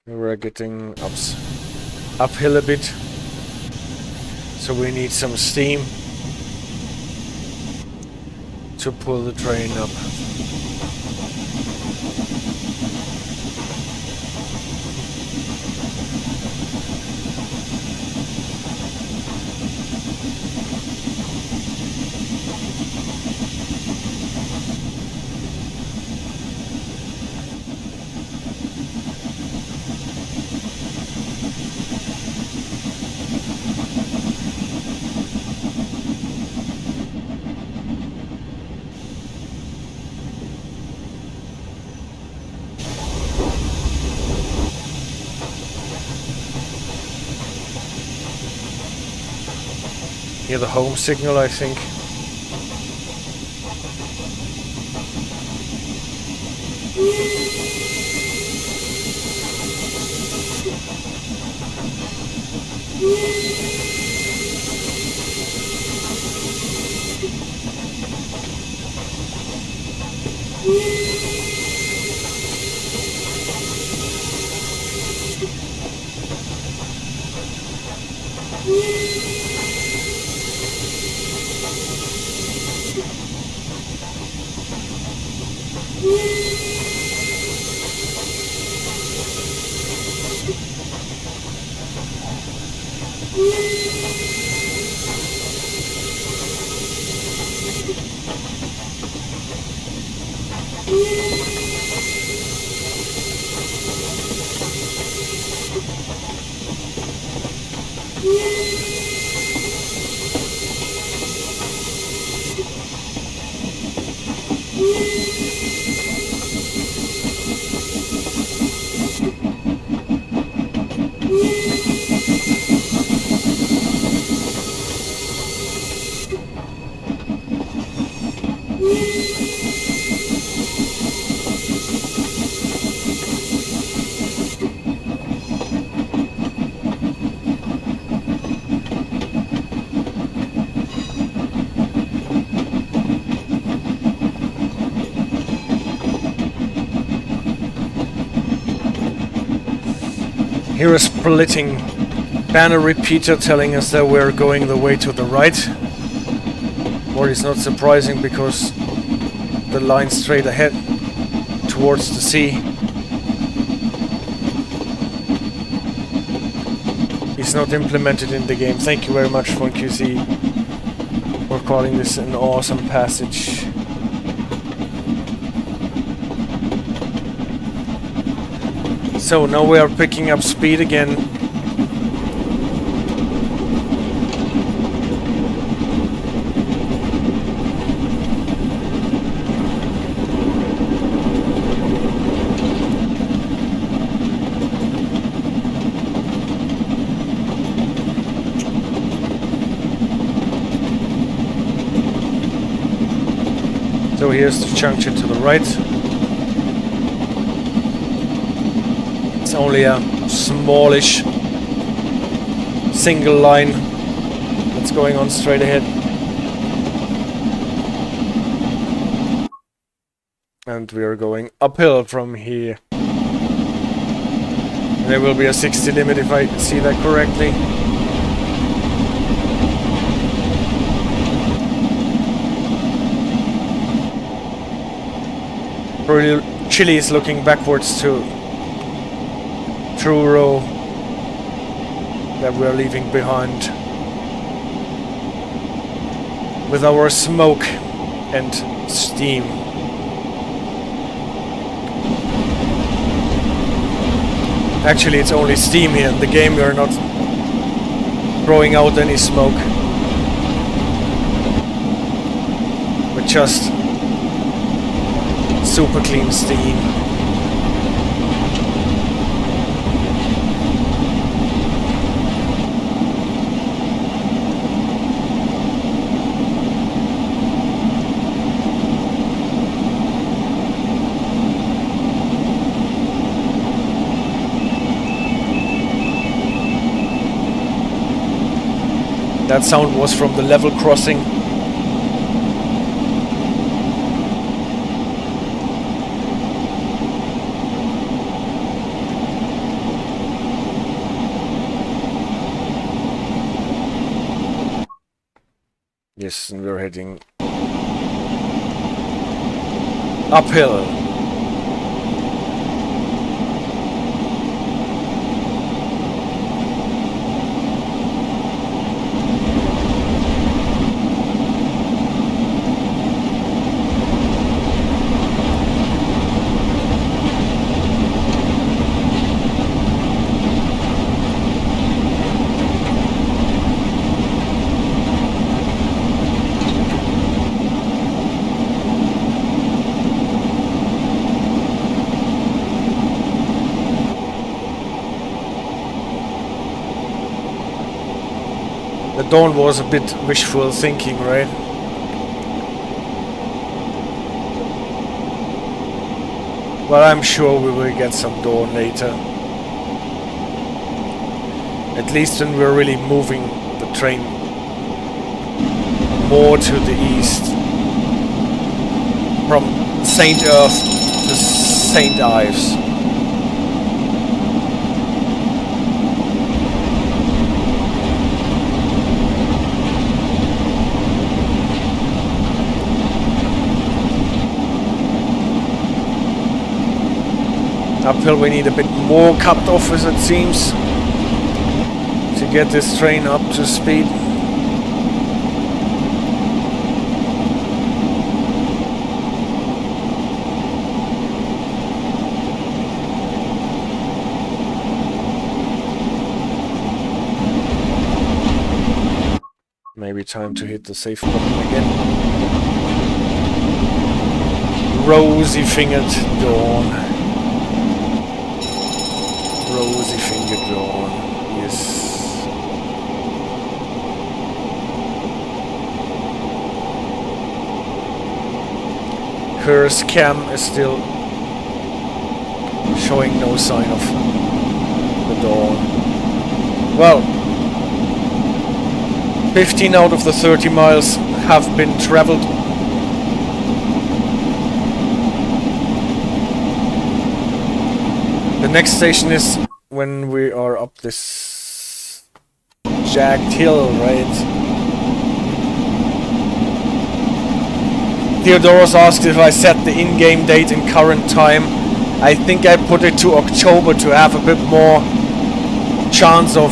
We're getting uphill a bit, so we need some steam to pull the train up. Hear the home signal, I think. Here is splitting banner repeater telling us that we're going the way to the right. What is not surprising because the line straight ahead towards the sea is not implemented in the game. Thank you very much, FunQC, for calling this an awesome passage. So now we are picking up speed again. So here's the junction to the right. It's only a smallish single line that's going on straight ahead. And we are going uphill from here. There will be a 60 limit if I see that correctly. Chile is looking backwards to Truro that we are leaving behind with our smoke and steam. Actually, it's only steam here. In the game we are not throwing out any smoke. But just super clean steam. That sound was from the level crossing. Yes, and we're heading uphill. The dawn was a bit wishful thinking, right? Well, I'm sure we will get some dawn later. At least when we're really moving the train more to the east. from St. Erth to St. Ives. Uphill we need a bit more cut-off, as it seems, to get this train up to speed. Maybe time to hit the safe button again. Rosy-fingered dawn. Rosy-fingered dawn, yes. Hearse cam is still showing no sign of the dawn. Well, 15 out of the 30 miles have been traveled. The next station is when we are up this jagged hill, right? Theodoros asked if I set the in-game date in current time. I think I put it to October to have a bit more chance of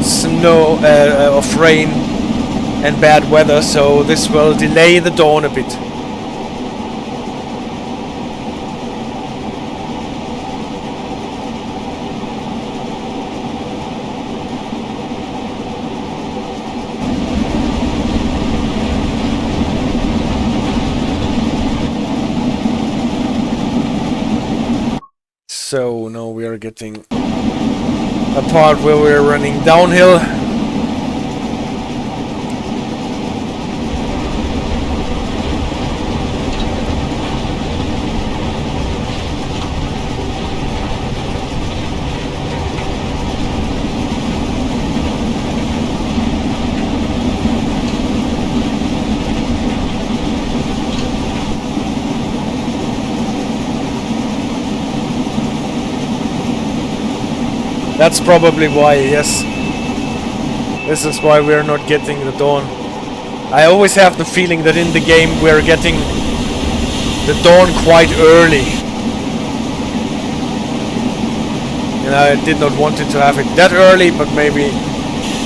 snow, of rain and bad weather, so this will delay the dawn a bit. So now we are getting a part where we're running downhill. That's probably why, yes. This is why we're not getting the dawn. I always have the feeling that in the game we're getting the dawn quite early. And I did not want it to have it that early, but maybe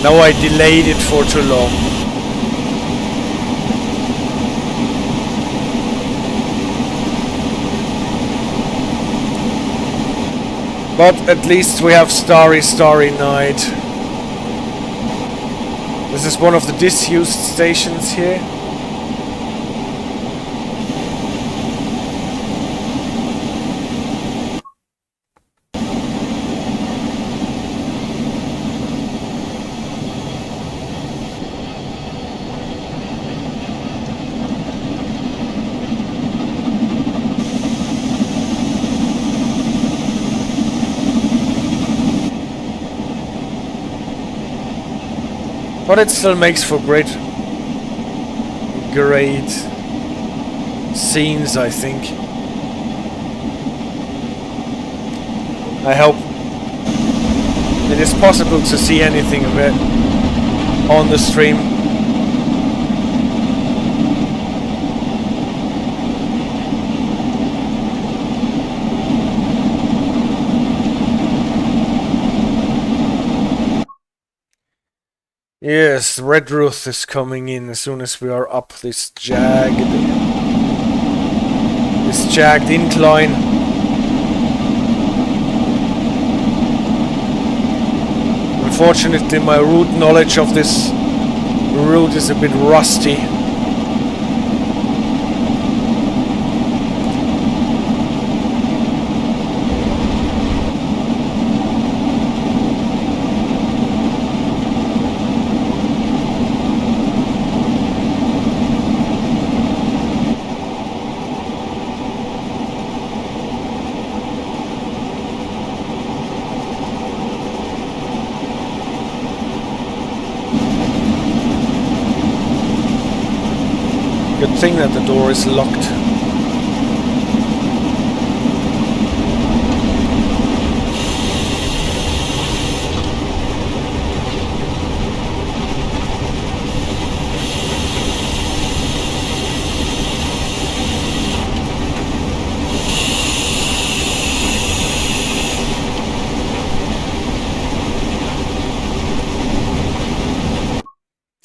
now I delayed it for too long. But at least we have starry, starry night. This is one of the disused stations here. But it still makes for great scenes, I think. I hope it is possible to see anything of it on the stream. Yes, Redruth is coming in as soon as we are up this jagged incline. Unfortunately, my route knowledge of this route is a bit rusty. Good thing that the door is locked.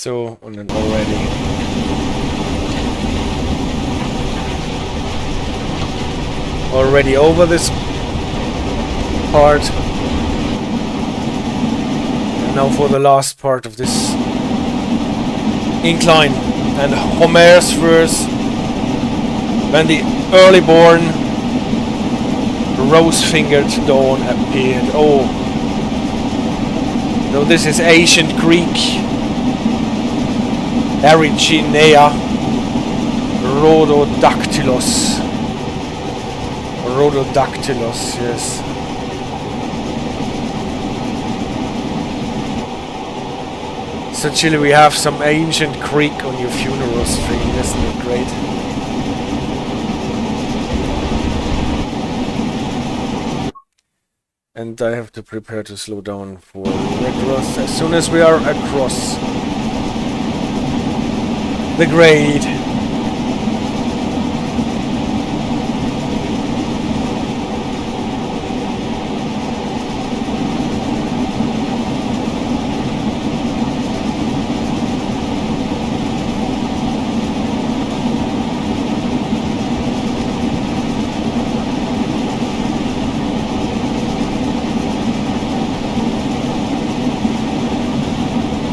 So, and then already over this part. And now for the last part of this incline. And Homer's verse. When the early born rose-fingered dawn appeared. Oh, no, this is ancient Greek. Eriginea Rhododactylos. Rhododactylos, yes. So Chile, we have some ancient Greek on your funeral stream, isn't it great? And I have to prepare to slow down for Redruth as soon as we are across the grade.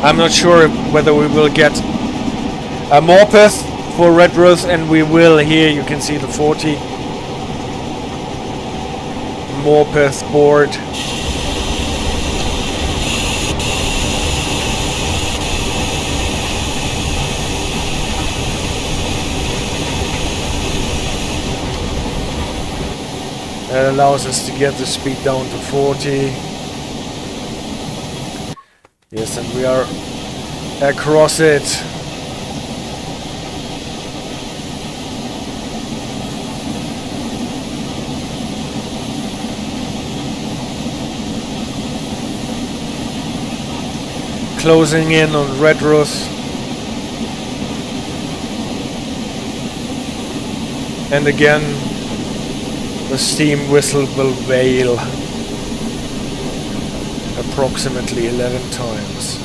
I'm not sure whether we will get a Morpeth for Redruth, and we will. Here you can see the 40 Morpeth board. That allows us to get the speed down to 40. Yes, and we are across it. Closing in on Redruth. And again, the steam whistle will wail approximately 11 times.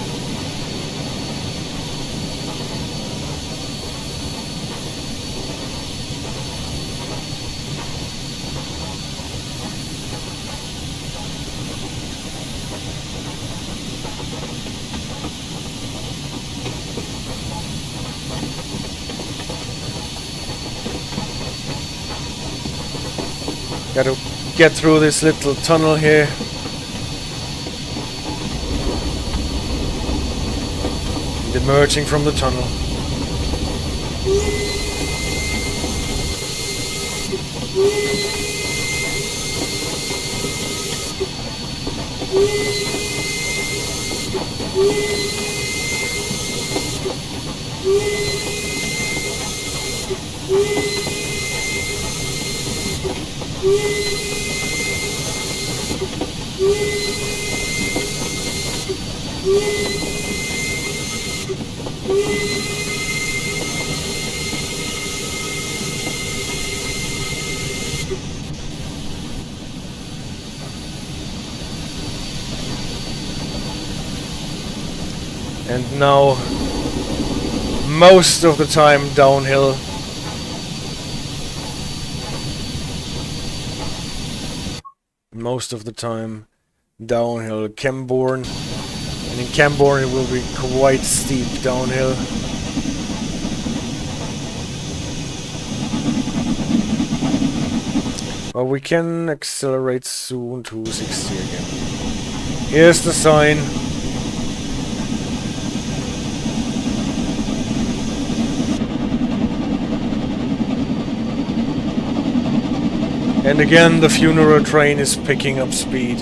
Got to get through this little tunnel here. And emerging from the tunnel. And now, most of the time downhill. Most of the time downhill. Camborne. And in Camborne it will be quite steep downhill. But we can accelerate soon to 60 again. Here's the sign. And again, the funeral train is picking up speed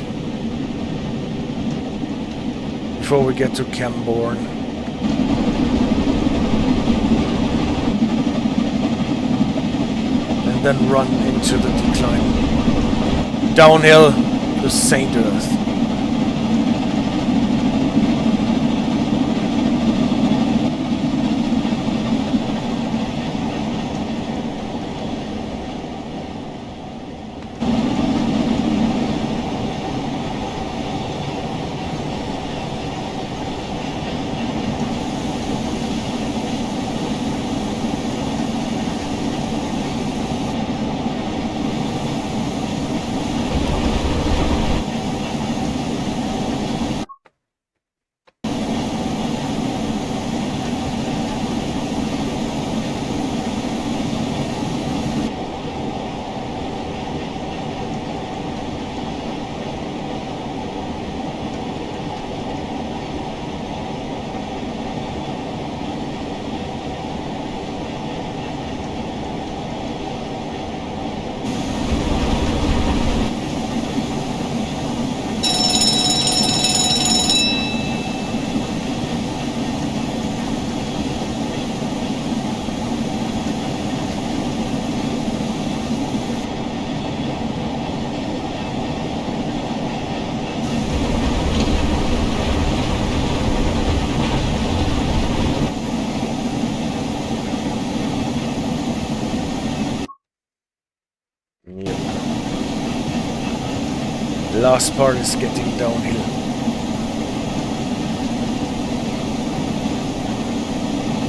before we get to Camborne. And then run into the decline. Downhill to St. Erth. last part is getting downhill.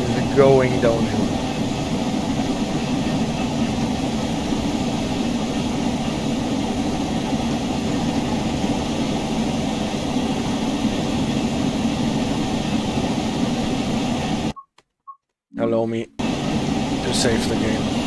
It's going downhill. Allow me to save the game.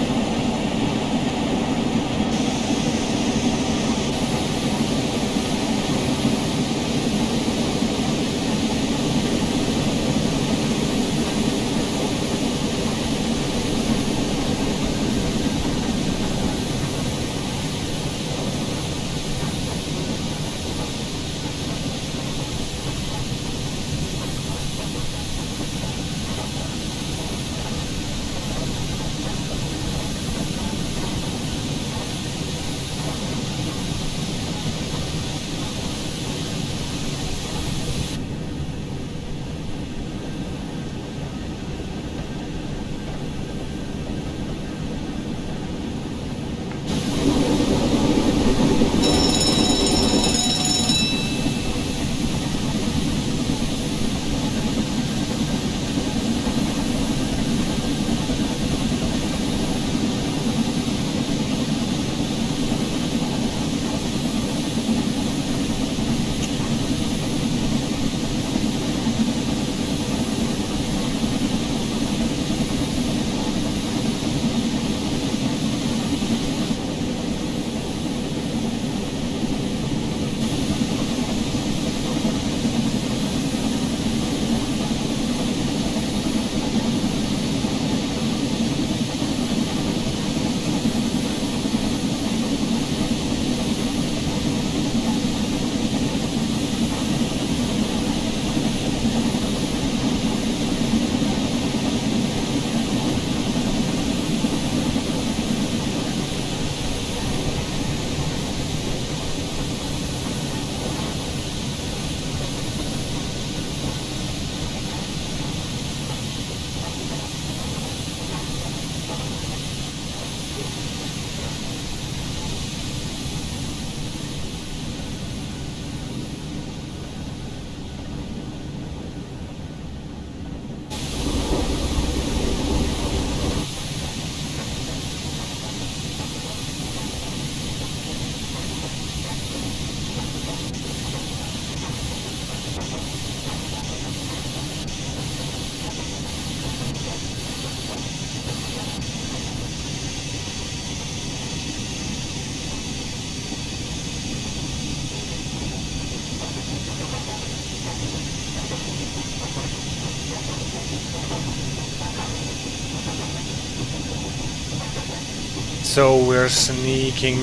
So we're sneaking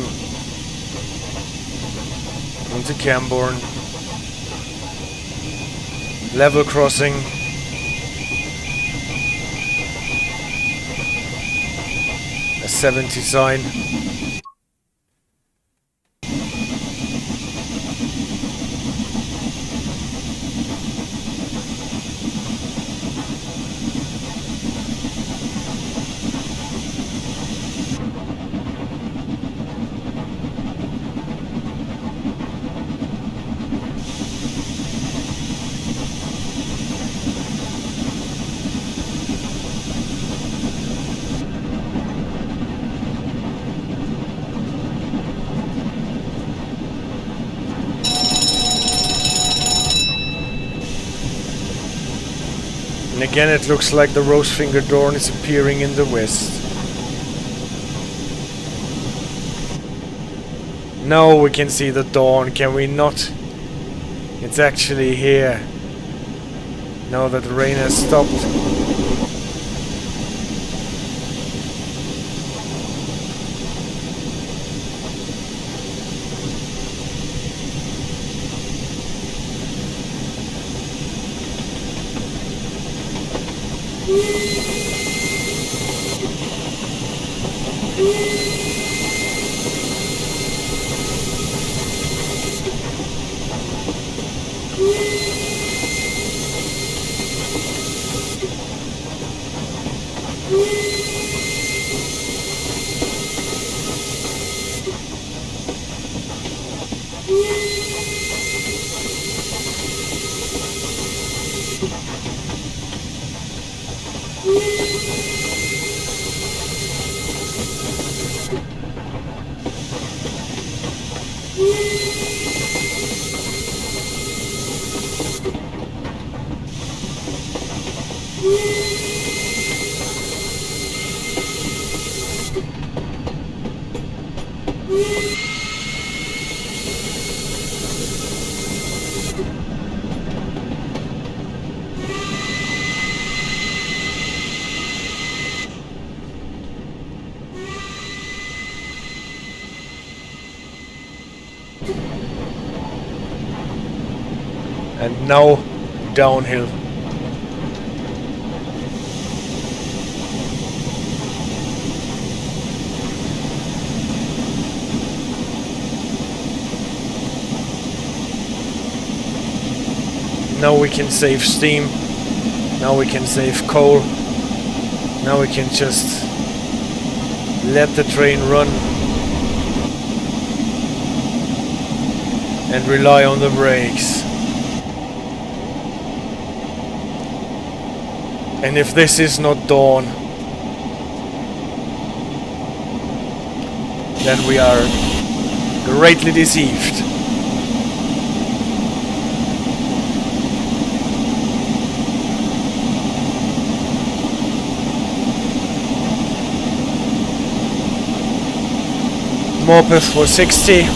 into Camborne. Level crossing. A 70 sign. And again it looks like the rose-fingered dawn is appearing in the west. Now we can see the dawn, can we not? It's actually here. Now that the rain has stopped. And now downhill. Now we can save steam. Now we can save coal. Now we can just let the train run and rely on the brakes. And if this is not dawn, then we are greatly deceived. Morpeth for 60.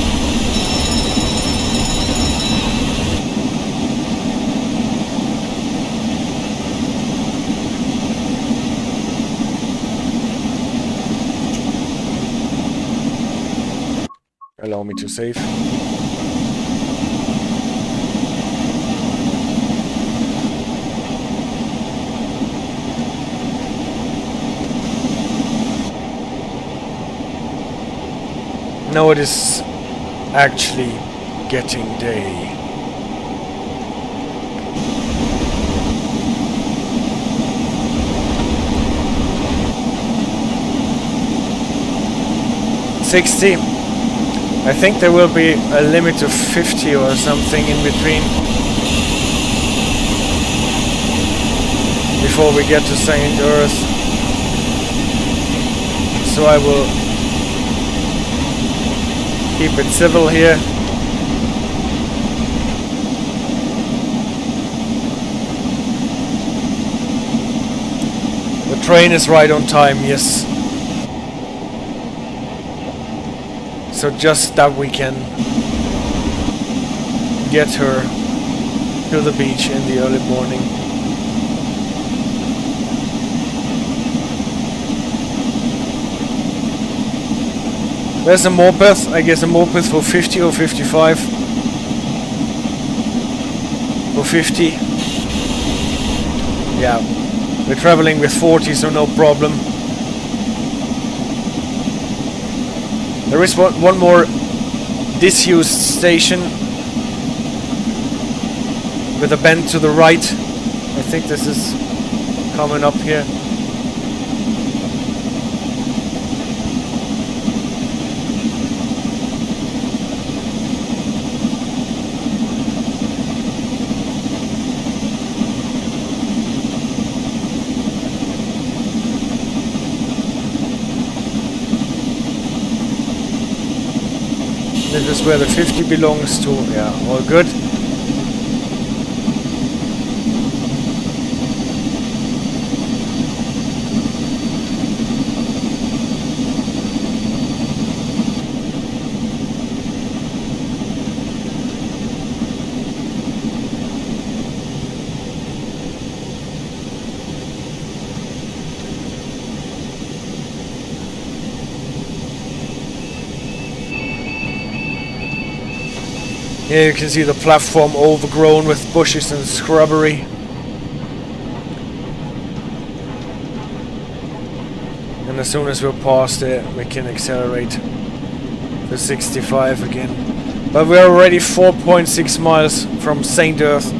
Allow me to save. Now it is actually getting day. $60. I think there will be a limit of 50 or something in between before we get to St. Erth. So I will keep it civil here. The train is right on time, yes. So just that we can get her to the beach in the early morning. There's a Morpeth, I guess a Morpeth for 50 or 55. For 50. Yeah, we're traveling with 40, so no problem. There is one more disused station with a bend to the right. I think this is coming up here. This is where the 50 belongs to. Yeah, all good. Here you can see the platform overgrown with bushes and scrubbery. And as soon as we're past it, we can accelerate to 65 again. But we're already 4.6 miles from St. Erth.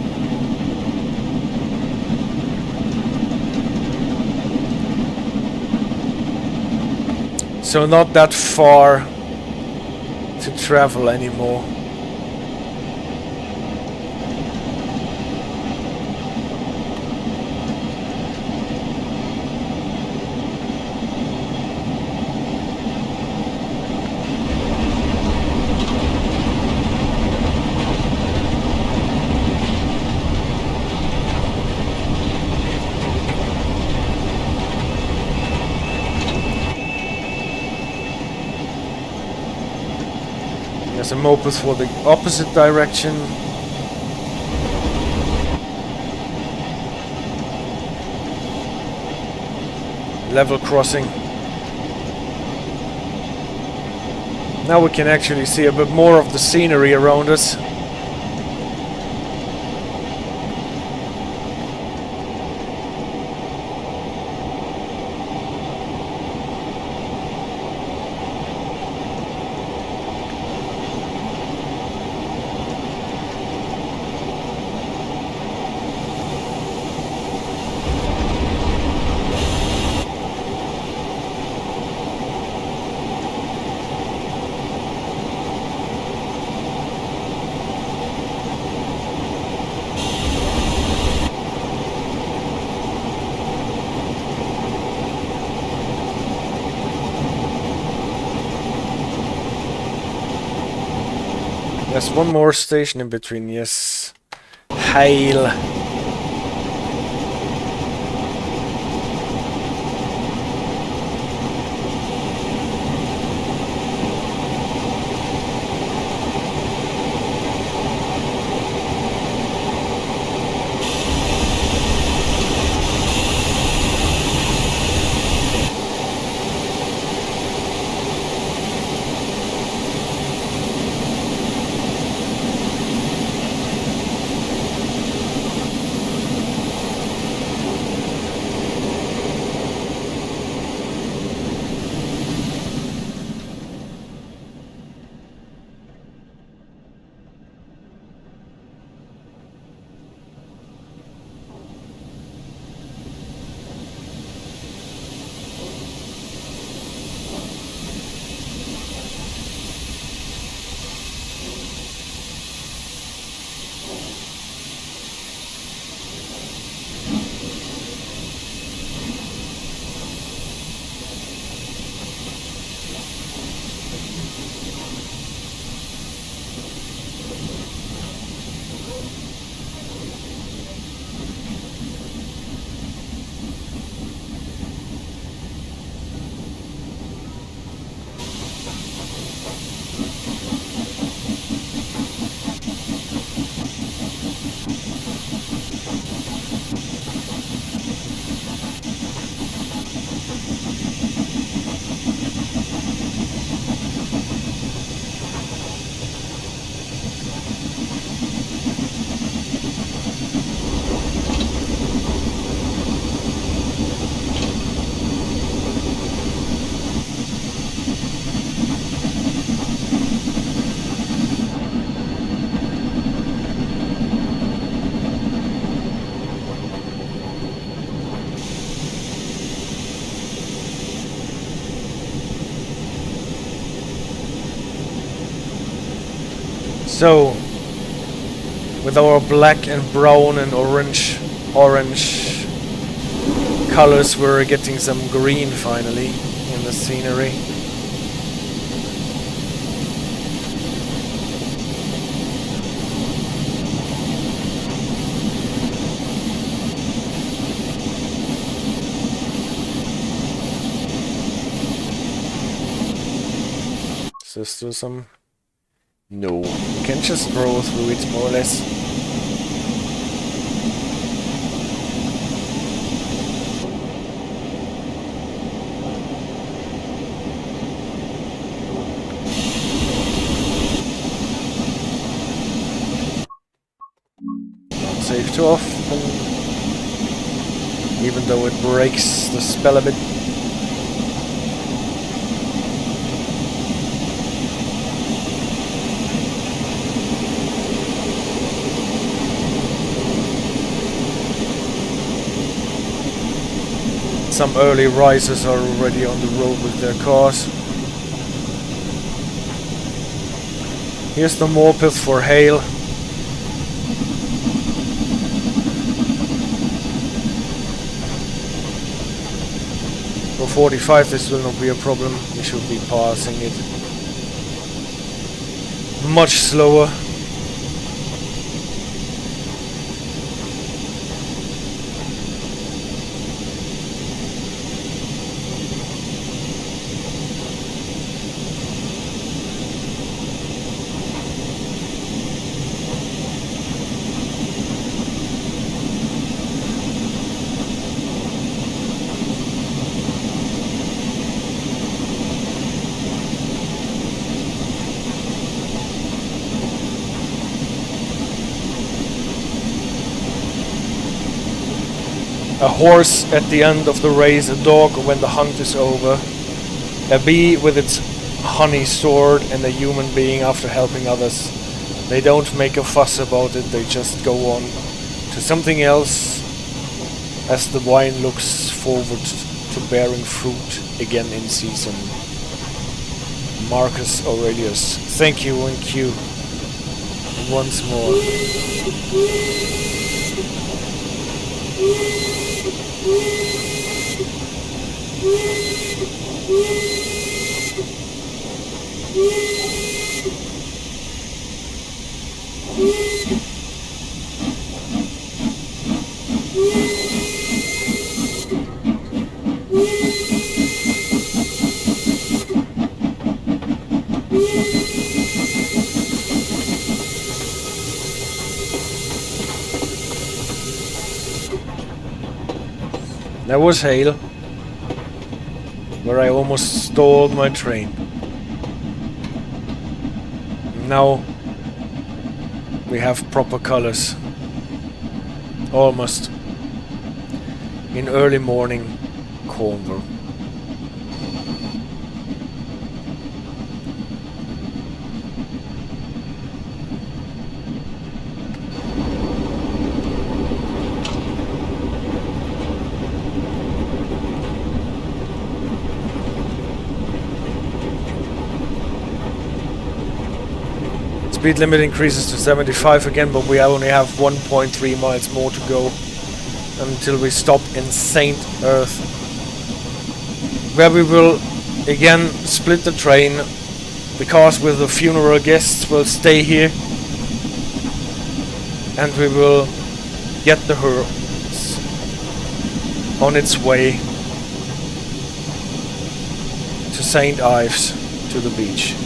So not that far to travel anymore. There's a moped for the opposite direction. Level crossing. Now we can actually see a bit more of the scenery around us. There's one more station in between, yes. Hayle. So, with our black and brown and orange colors, we're getting some green finally in the scenery. Is there still some? No, you can just roll through it more or less. Not save too often, even though it breaks the spell a bit. Some early risers are already on the road with their cars. Here's the morpeth for Hayle. For 45 this will not be a problem, we should be passing it much slower. A horse at the end of the race, a dog when the hunt is over, a bee with its honey stored, and a human being after helping others. They don't make a fuss about it, they just go on to something else as the wine looks forward to bearing fruit again in season. Marcus Aurelius. Thank you, and Q. Once more. That was Hayle, where I almost stalled my train. Now we have proper colors. Almost. In early morning, Cornwall. Speed limit increases to 75 again, but we only have 1.3 miles more to go until we stop in St. Erth, where we will again split the train. The cars with the funeral guests will stay here, and we will get the hearse on its way to St. Ives, to the beach.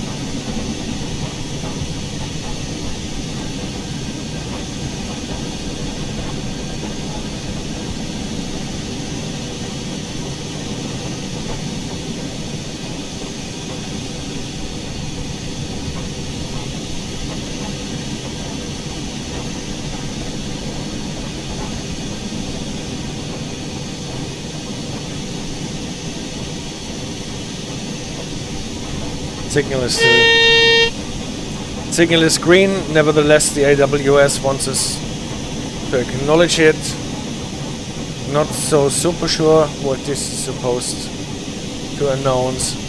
Signal is still. Signal is green, nevertheless the AWS wants us to acknowledge it. Not so super sure what this is supposed to announce.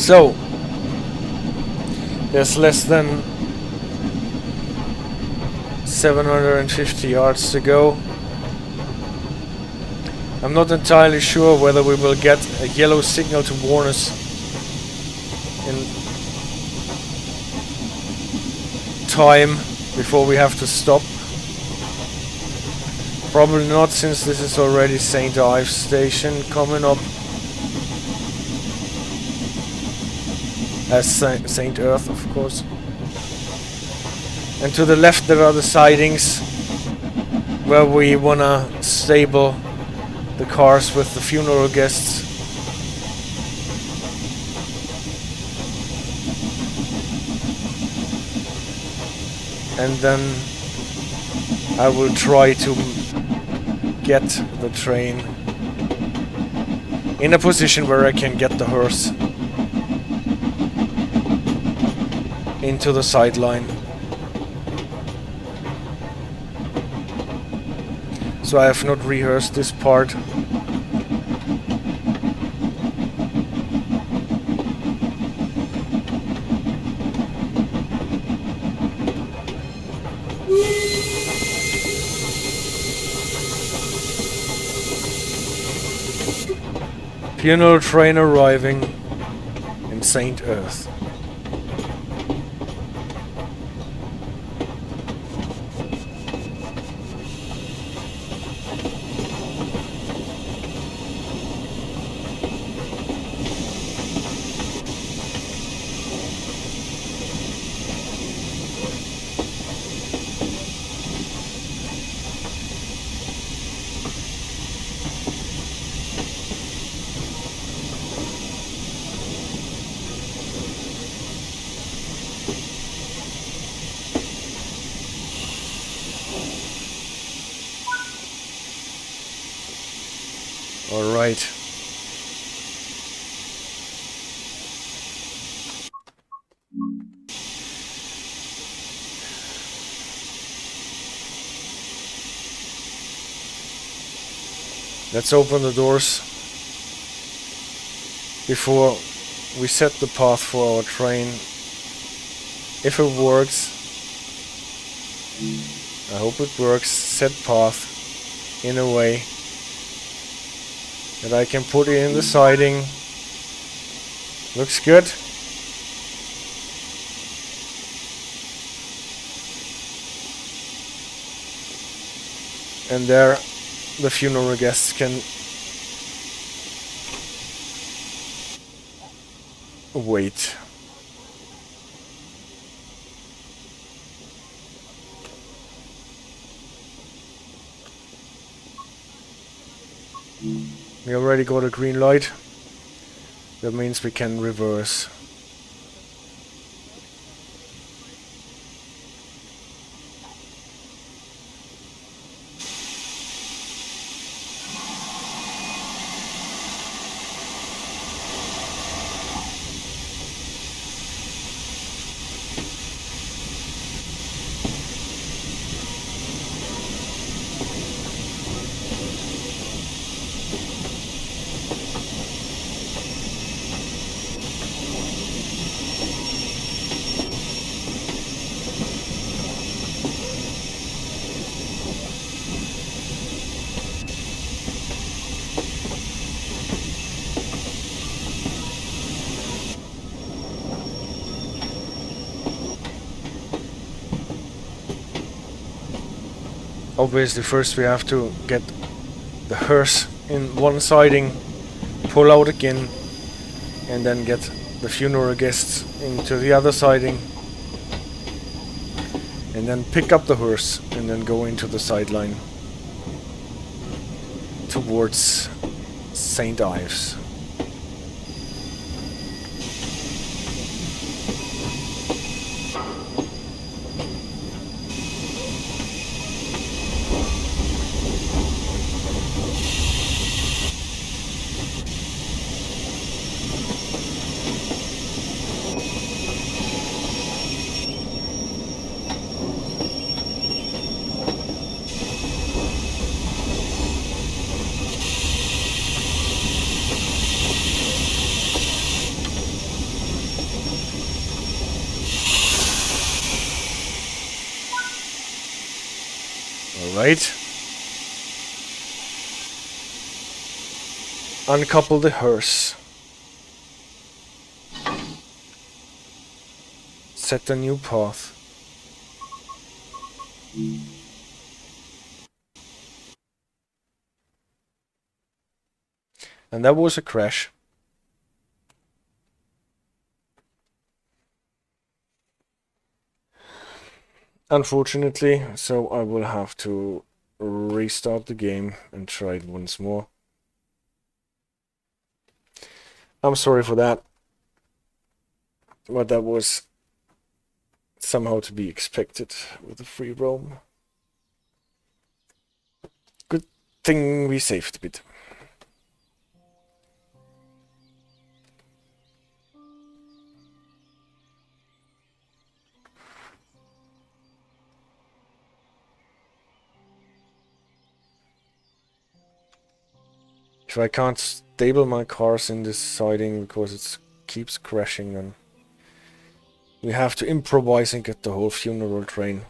So, there's less than 750 yards to go. I'm not entirely sure whether we will get a yellow signal to warn us in time before we have to stop. Probably not, since this is already St. Ives station coming up as St. Erth, of course. And to the left there are the sidings where we wanna stable the cars with the funeral guests. And then I will try to get the train in a position where I can get the hearse into the sideline. So I have not rehearsed this part. Funeral train arriving in St. Erth. All right. Let's open the doors before we set the path for our train. If it works, I hope it works, set path in a way that I can put it in the siding. Looks good. And there the funeral guests can wait. We already got a green light. That means we can reverse. Obviously first we have to get the hearse in one siding, pull out again, and then get the funeral guests into the other siding, and then pick up the hearse and then go into the sideline towards St. Ives. Alright. Uncouple the hearse. Set a new path. And that was a crash. Unfortunately, so I will have to restart the game and try it once more. I'm sorry for that, but that was somehow to be expected with the free roam. Good thing we saved a bit. If I can't stable my cars in this siding because it keeps crashing, then we have to improvise and get the whole funeral train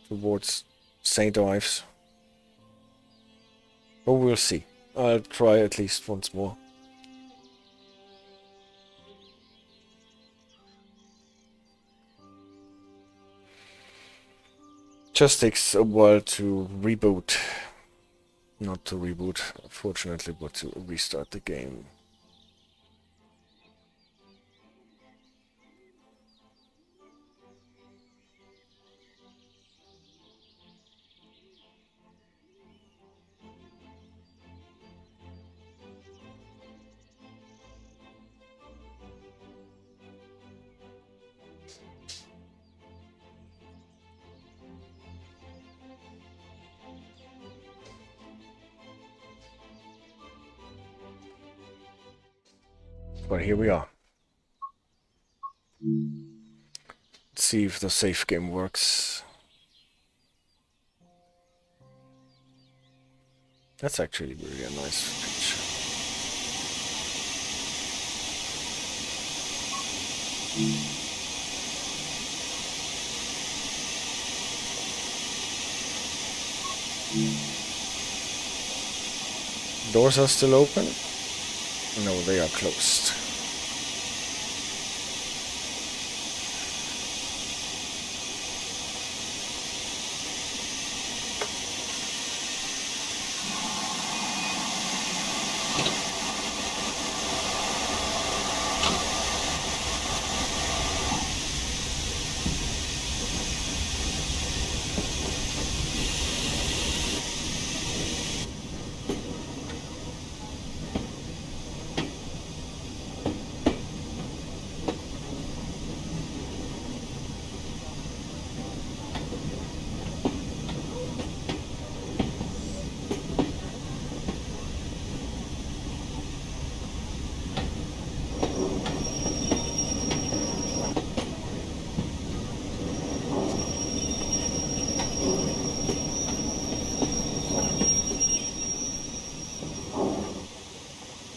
towards St. Ives. But we'll see. I'll try at least once more. Just takes a while to reboot. Not to reboot, fortunately, but to restart the game. But here we are. Let's see if the save game works. That's actually really a nice picture. Doors are still open? No, they are closed.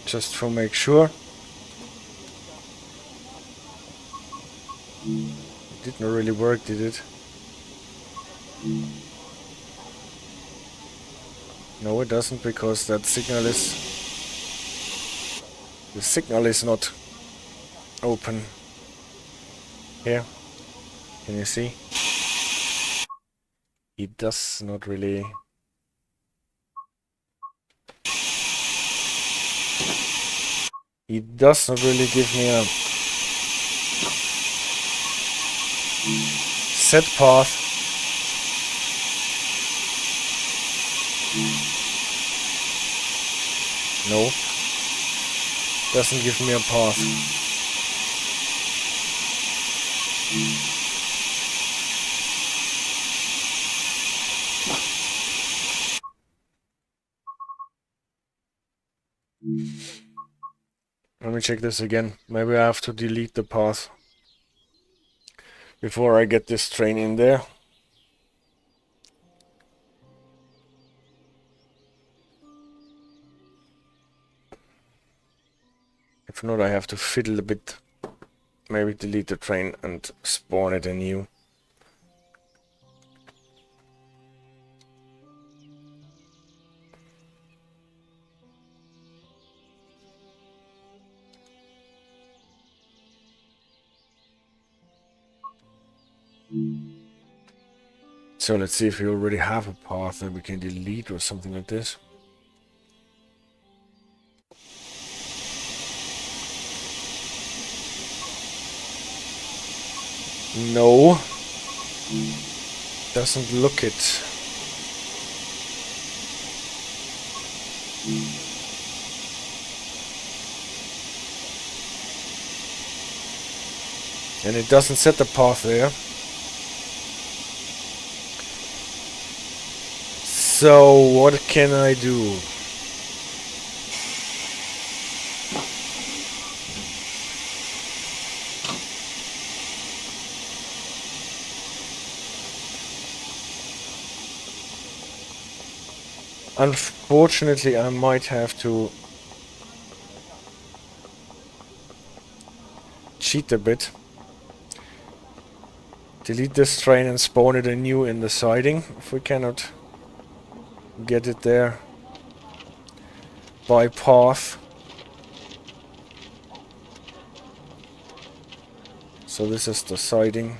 Just to make sure. It did not really work, did it? No, it doesn't, because that signal is... The signal is not open. Here. Can you see? It does not really... It does not really give me a set path. No. Doesn't give me a path. Let me check this again. Maybe I have to delete the path before I get this train in there. If not, I have to fiddle a bit. Maybe delete the train and spawn it anew. So let's see if we already have a path that we can delete or something like this. No. Doesn't look it. And it doesn't set the path there. So what can I do? Unfortunately, I might have to cheat a bit. Delete this train and spawn it anew in the siding if we cannot get it there by path. So this is the siding.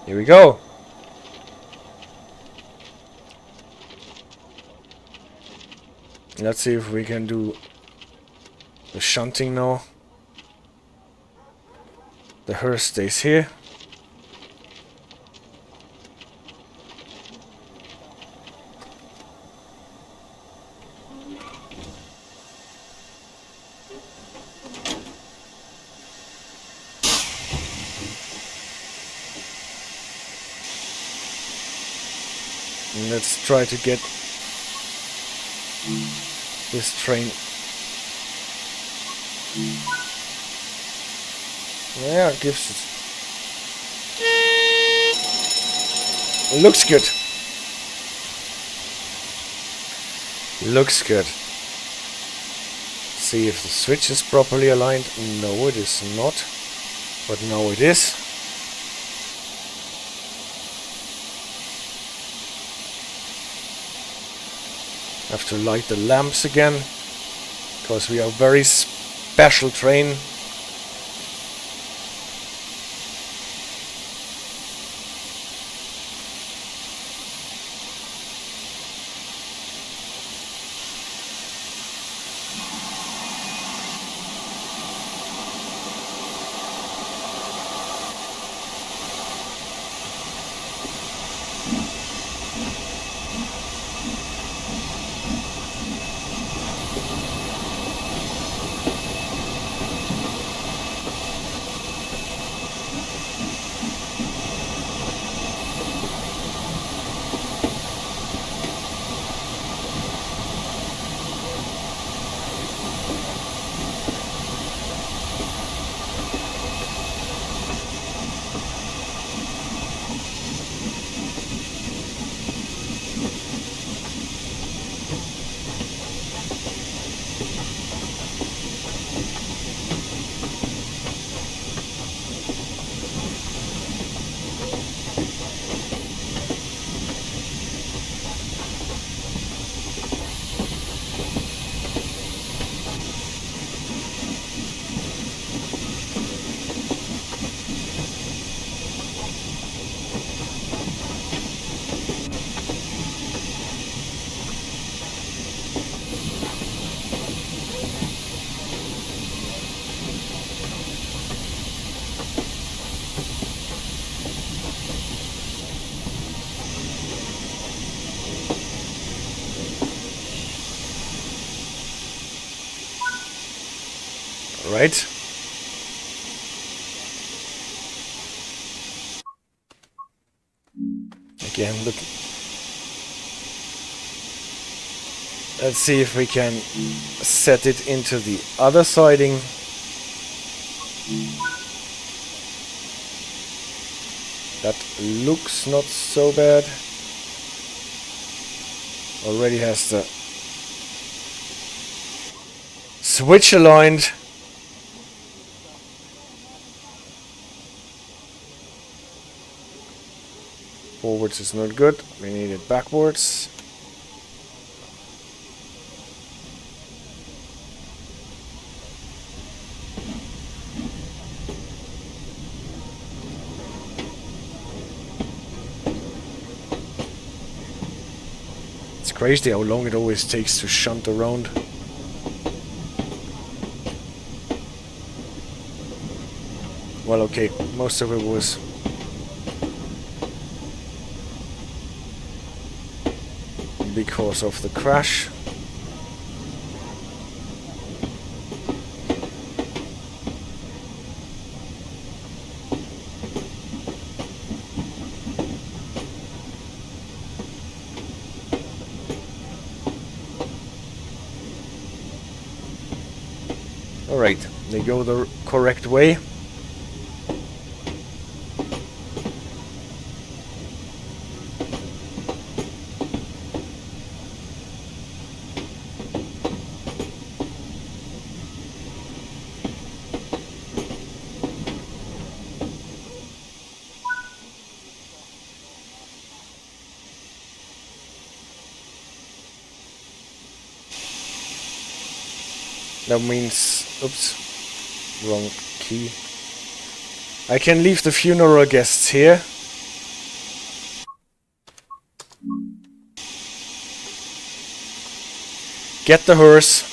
Here we go. Let's see if we can do the shunting now. The hearse stays here. And let's try to get this train. Yeah, it gives it. Looks good. Looks good. See if the switch is properly aligned. No, it is not. But now it is. Have to light the lamps again, because we are a very special train. Right. Again, look. Let's see if we can set it into the other siding. That looks not so bad. Already has the switch aligned. Forwards is not good. We need it backwards. It's crazy how long it always takes to shunt around. Well, okay, most of it was because of the crash. Alright, they go the correct way. That means, oops, wrong key. I can leave the funeral guests here. Get the hearse.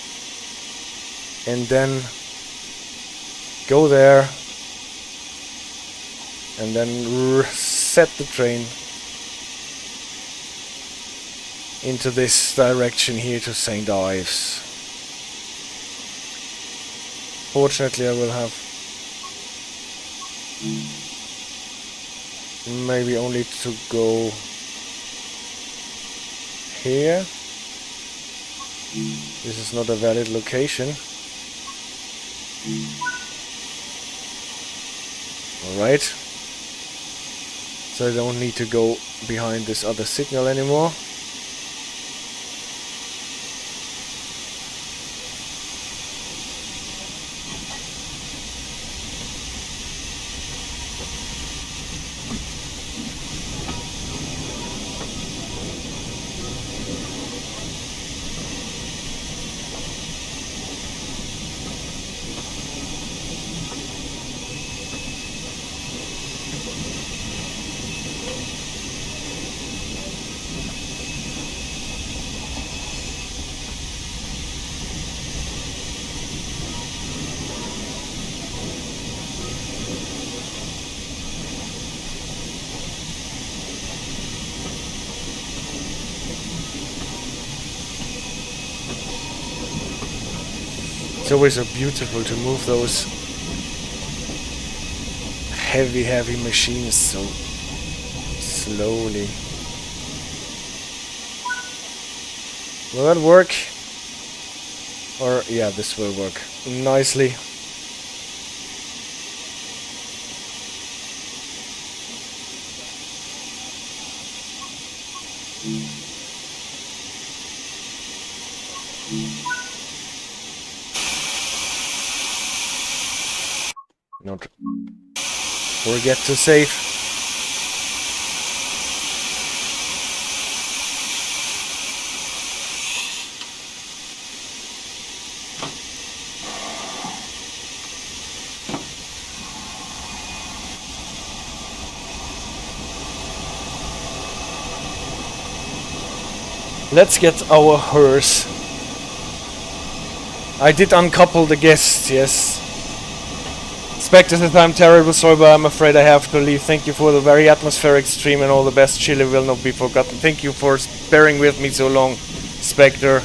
And then go there. And then set the train into this direction here to St. Ives. Fortunately, I will have maybe only to go here. This is not a valid location. Alright. So I don't need to go behind this other signal anymore. It's always so beautiful to move those heavy machines so slowly. Will that work? Or, yeah, this will work nicely. Not forget to save. Let's get our hearse. I did uncouple the guests, yes. Spectre says, I'm terrible, sorry, but I'm afraid I have to leave. Thank you for the very atmospheric stream and all the best. Chile will not be forgotten. Thank you for bearing with me so long, Spectre.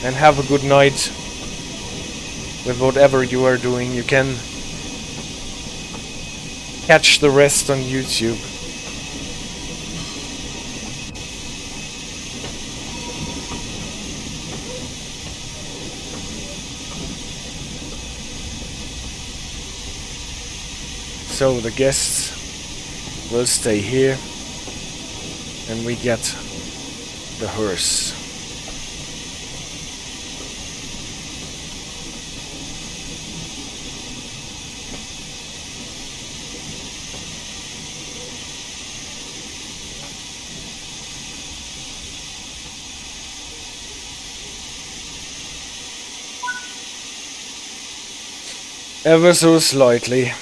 And have a good night with whatever you are doing. You can catch the rest on YouTube. So the guests will stay here and we get the hearse. Ever so slightly.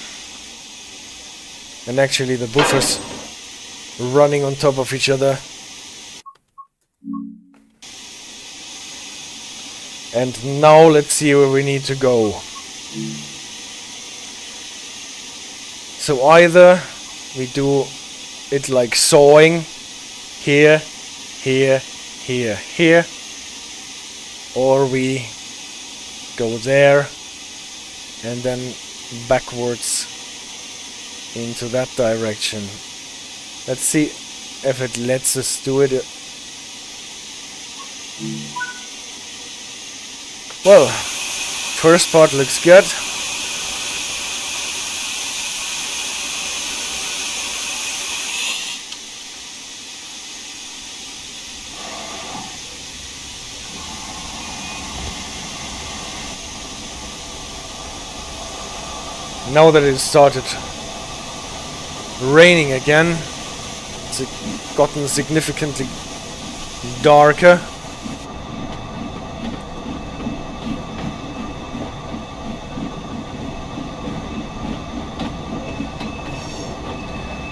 And actually the buffers running on top of each other. And now let's see where we need to go. So either we do it like sawing, here, here, here, here, or we go there and then backwards into that direction. Let's see if it lets us do it. Well, first part looks good. Now that it started raining again, it's gotten significantly darker.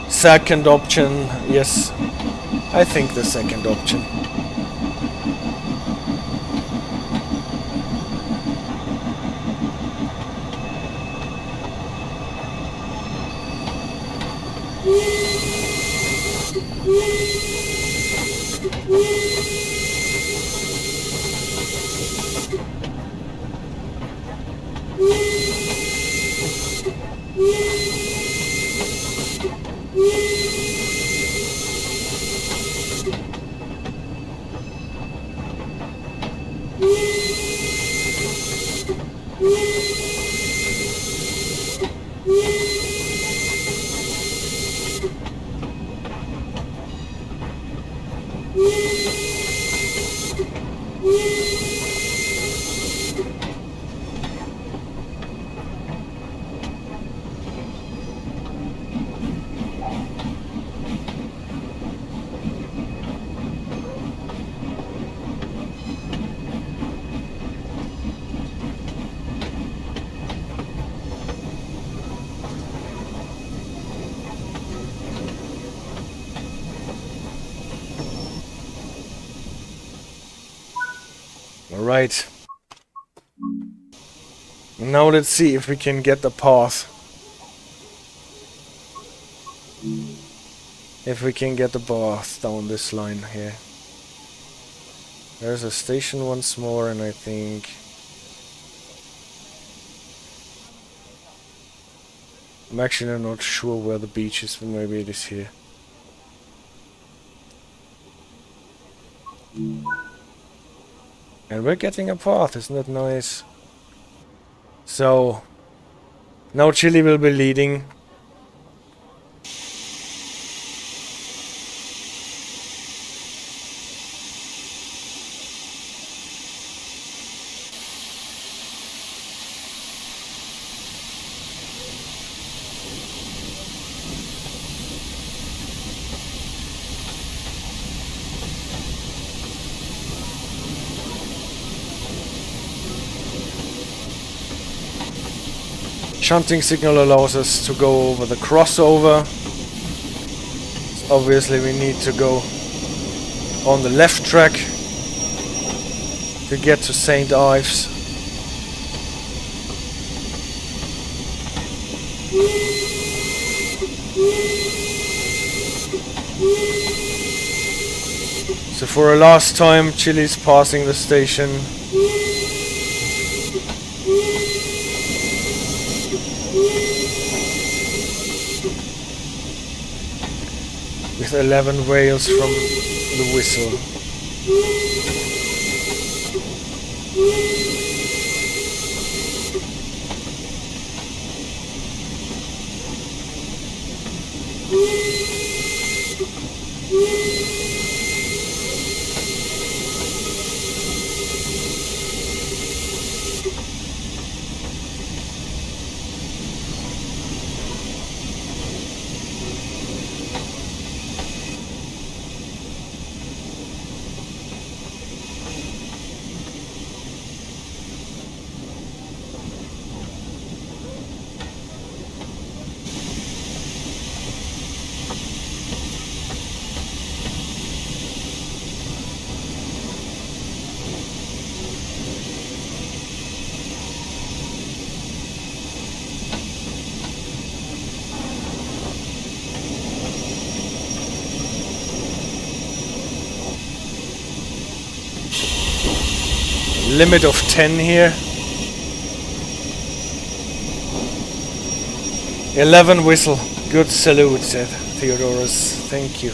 Second option, yes, I think the second option. Alright. Now let's see if we can get the path. If we can get the path down this line here. There's a station once more, and I think... I'm actually not sure where the beach is, but maybe it is here. And we're getting a path, isn't that nice? So, now Chili will be leading. Shunting signal allows us to go over the crossover. So obviously we need to go on the left track to get to St. Ives. So for a last time, Chili's passing the station. With 11 whales from the whistle. Limit of 10 here. 11 whistle. Good salute, said Theodorus. Thank you.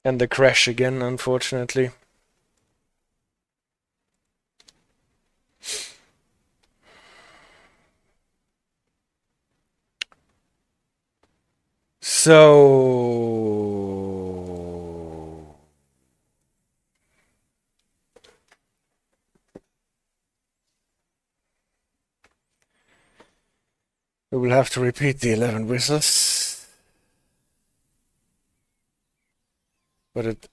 And the crash again, unfortunately. So we will have to repeat the 11 whistles. But at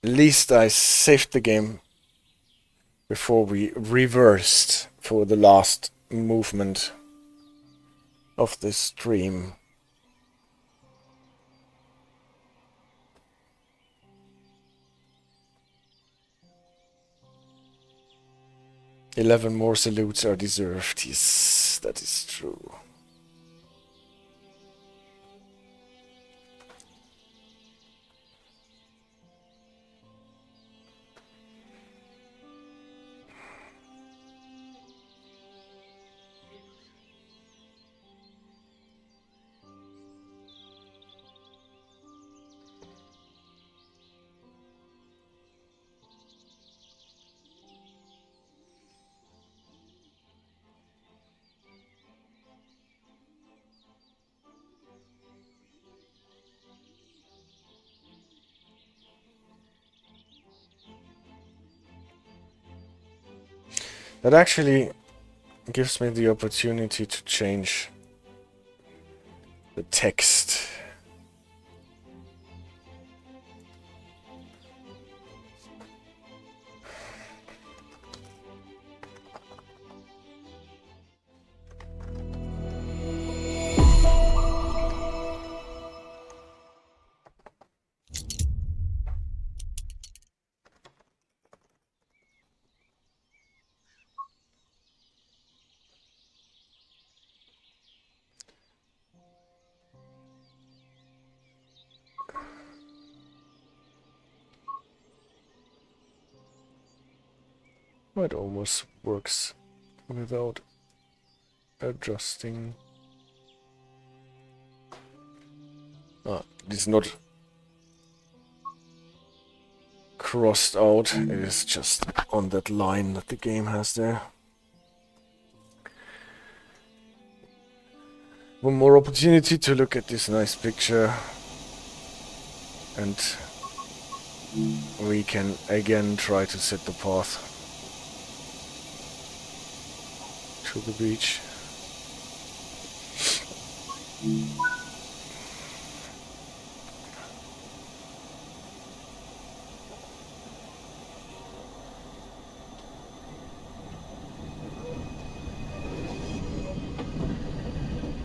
least I saved the game before we reversed for the last movement of the stream. "11 more salutes are deserved." Yes, that is true. That actually gives me the opportunity to change the text. It almost works without adjusting. It's not crossed out, it is just on that line that the game has there. One more opportunity to look at this nice picture, and we can again try to set the path to the beach.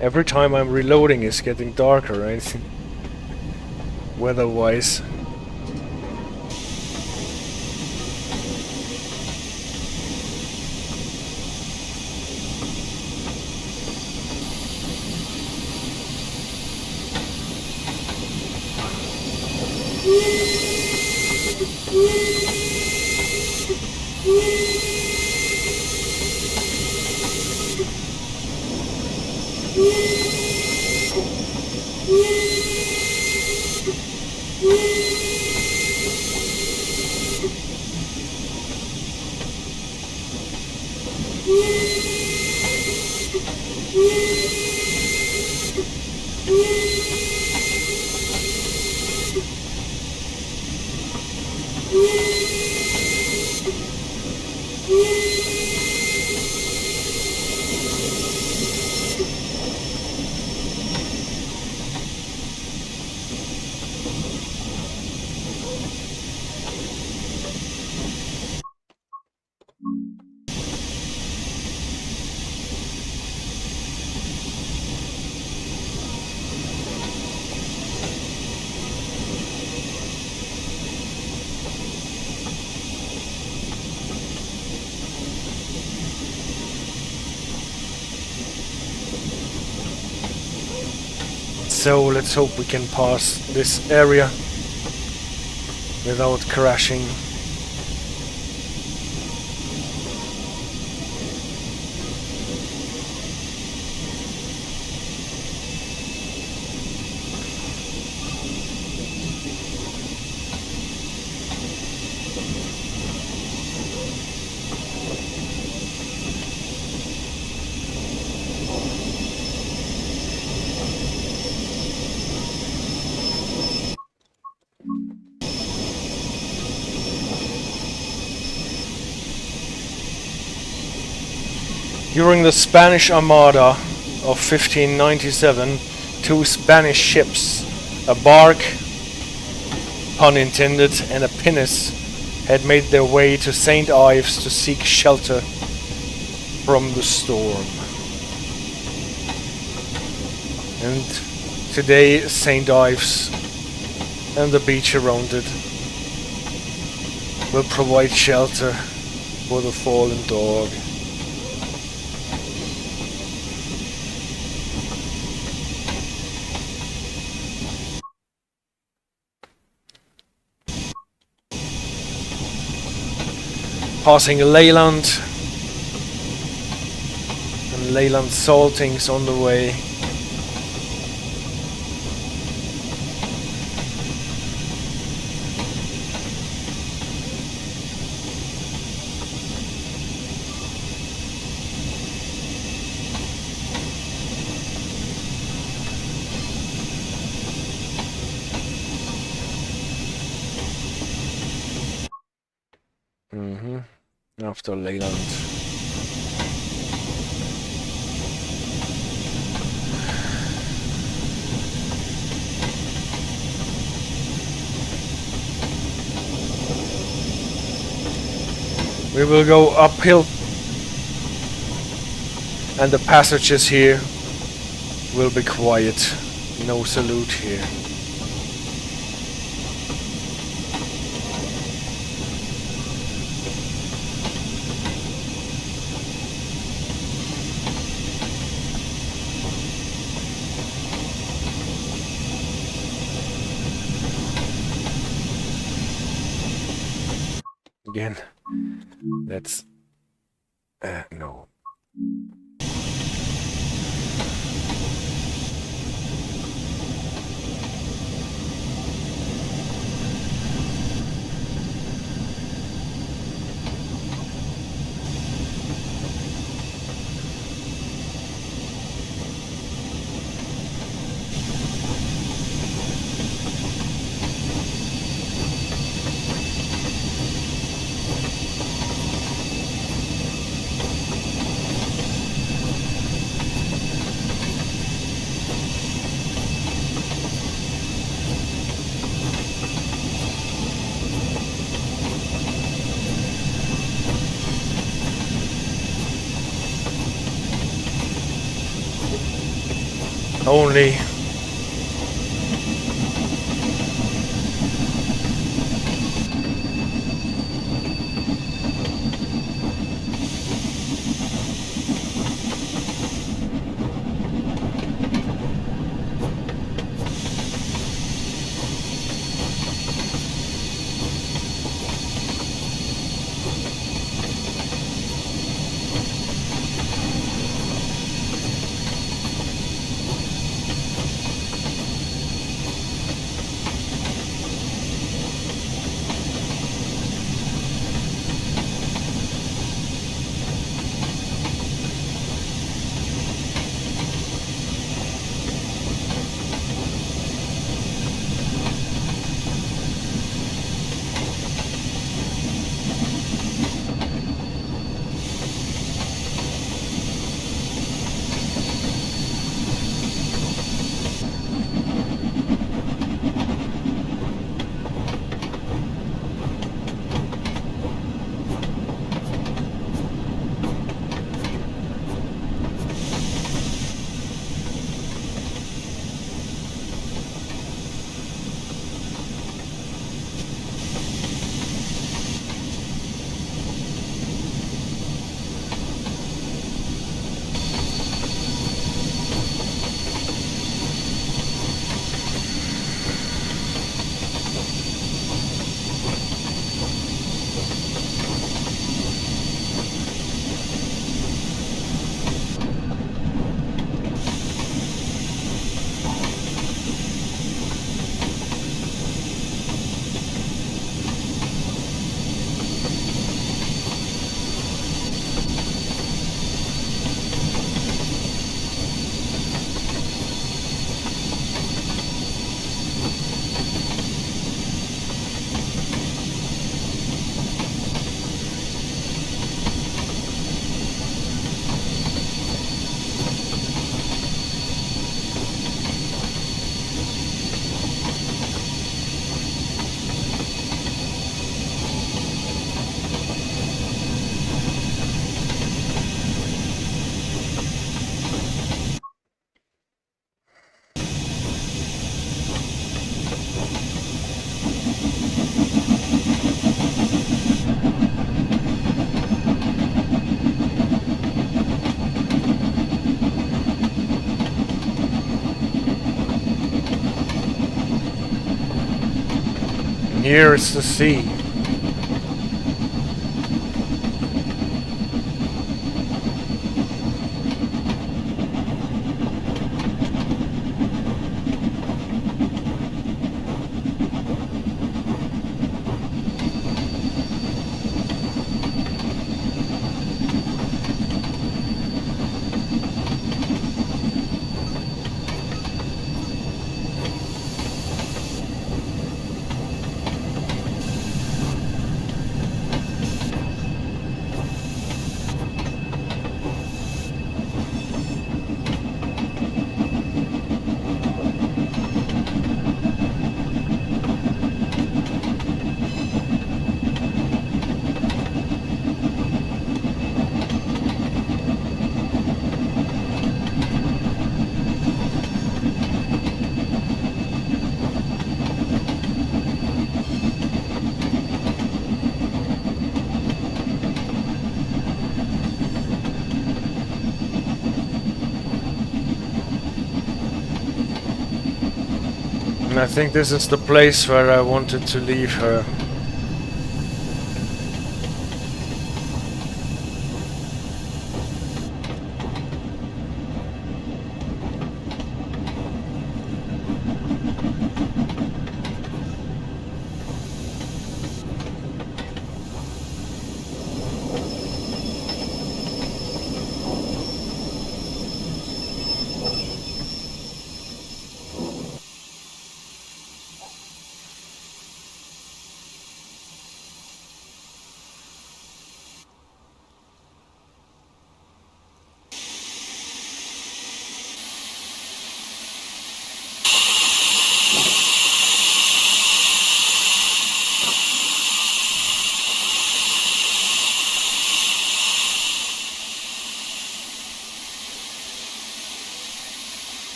Every time I'm reloading it's getting darker, right? Weather-wise. So let's hope we can pass this area without crashing. During the Spanish Armada of 1597, 2 Spanish ships, a bark, pun intended, and a pinnace, had made their way to St. Ives to seek shelter from the storm. And today St. Ives and the beach around it will provide shelter for the fallen dog. Passing Leyland, and Leyland saltings on the way. After Leyland. We will go uphill, and the passages here will be quiet. No salute here. Again, that's no. Only Here is the sea. And I think this is the place where I wanted to leave her.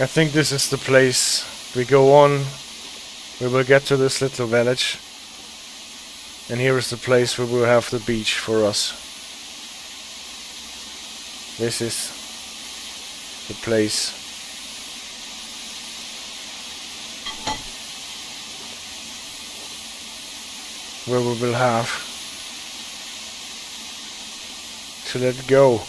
I think this is the place. We go on, we will get to this little village. And here is the place where we'll have the beach for us. This is the place. Where we will have to let go.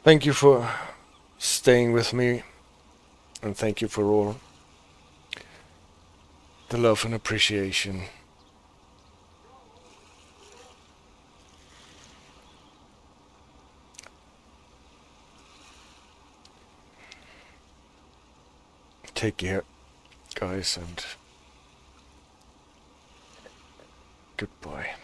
Thank you for staying with me, and thank you for all the love and appreciation. Take care, guys, and goodbye.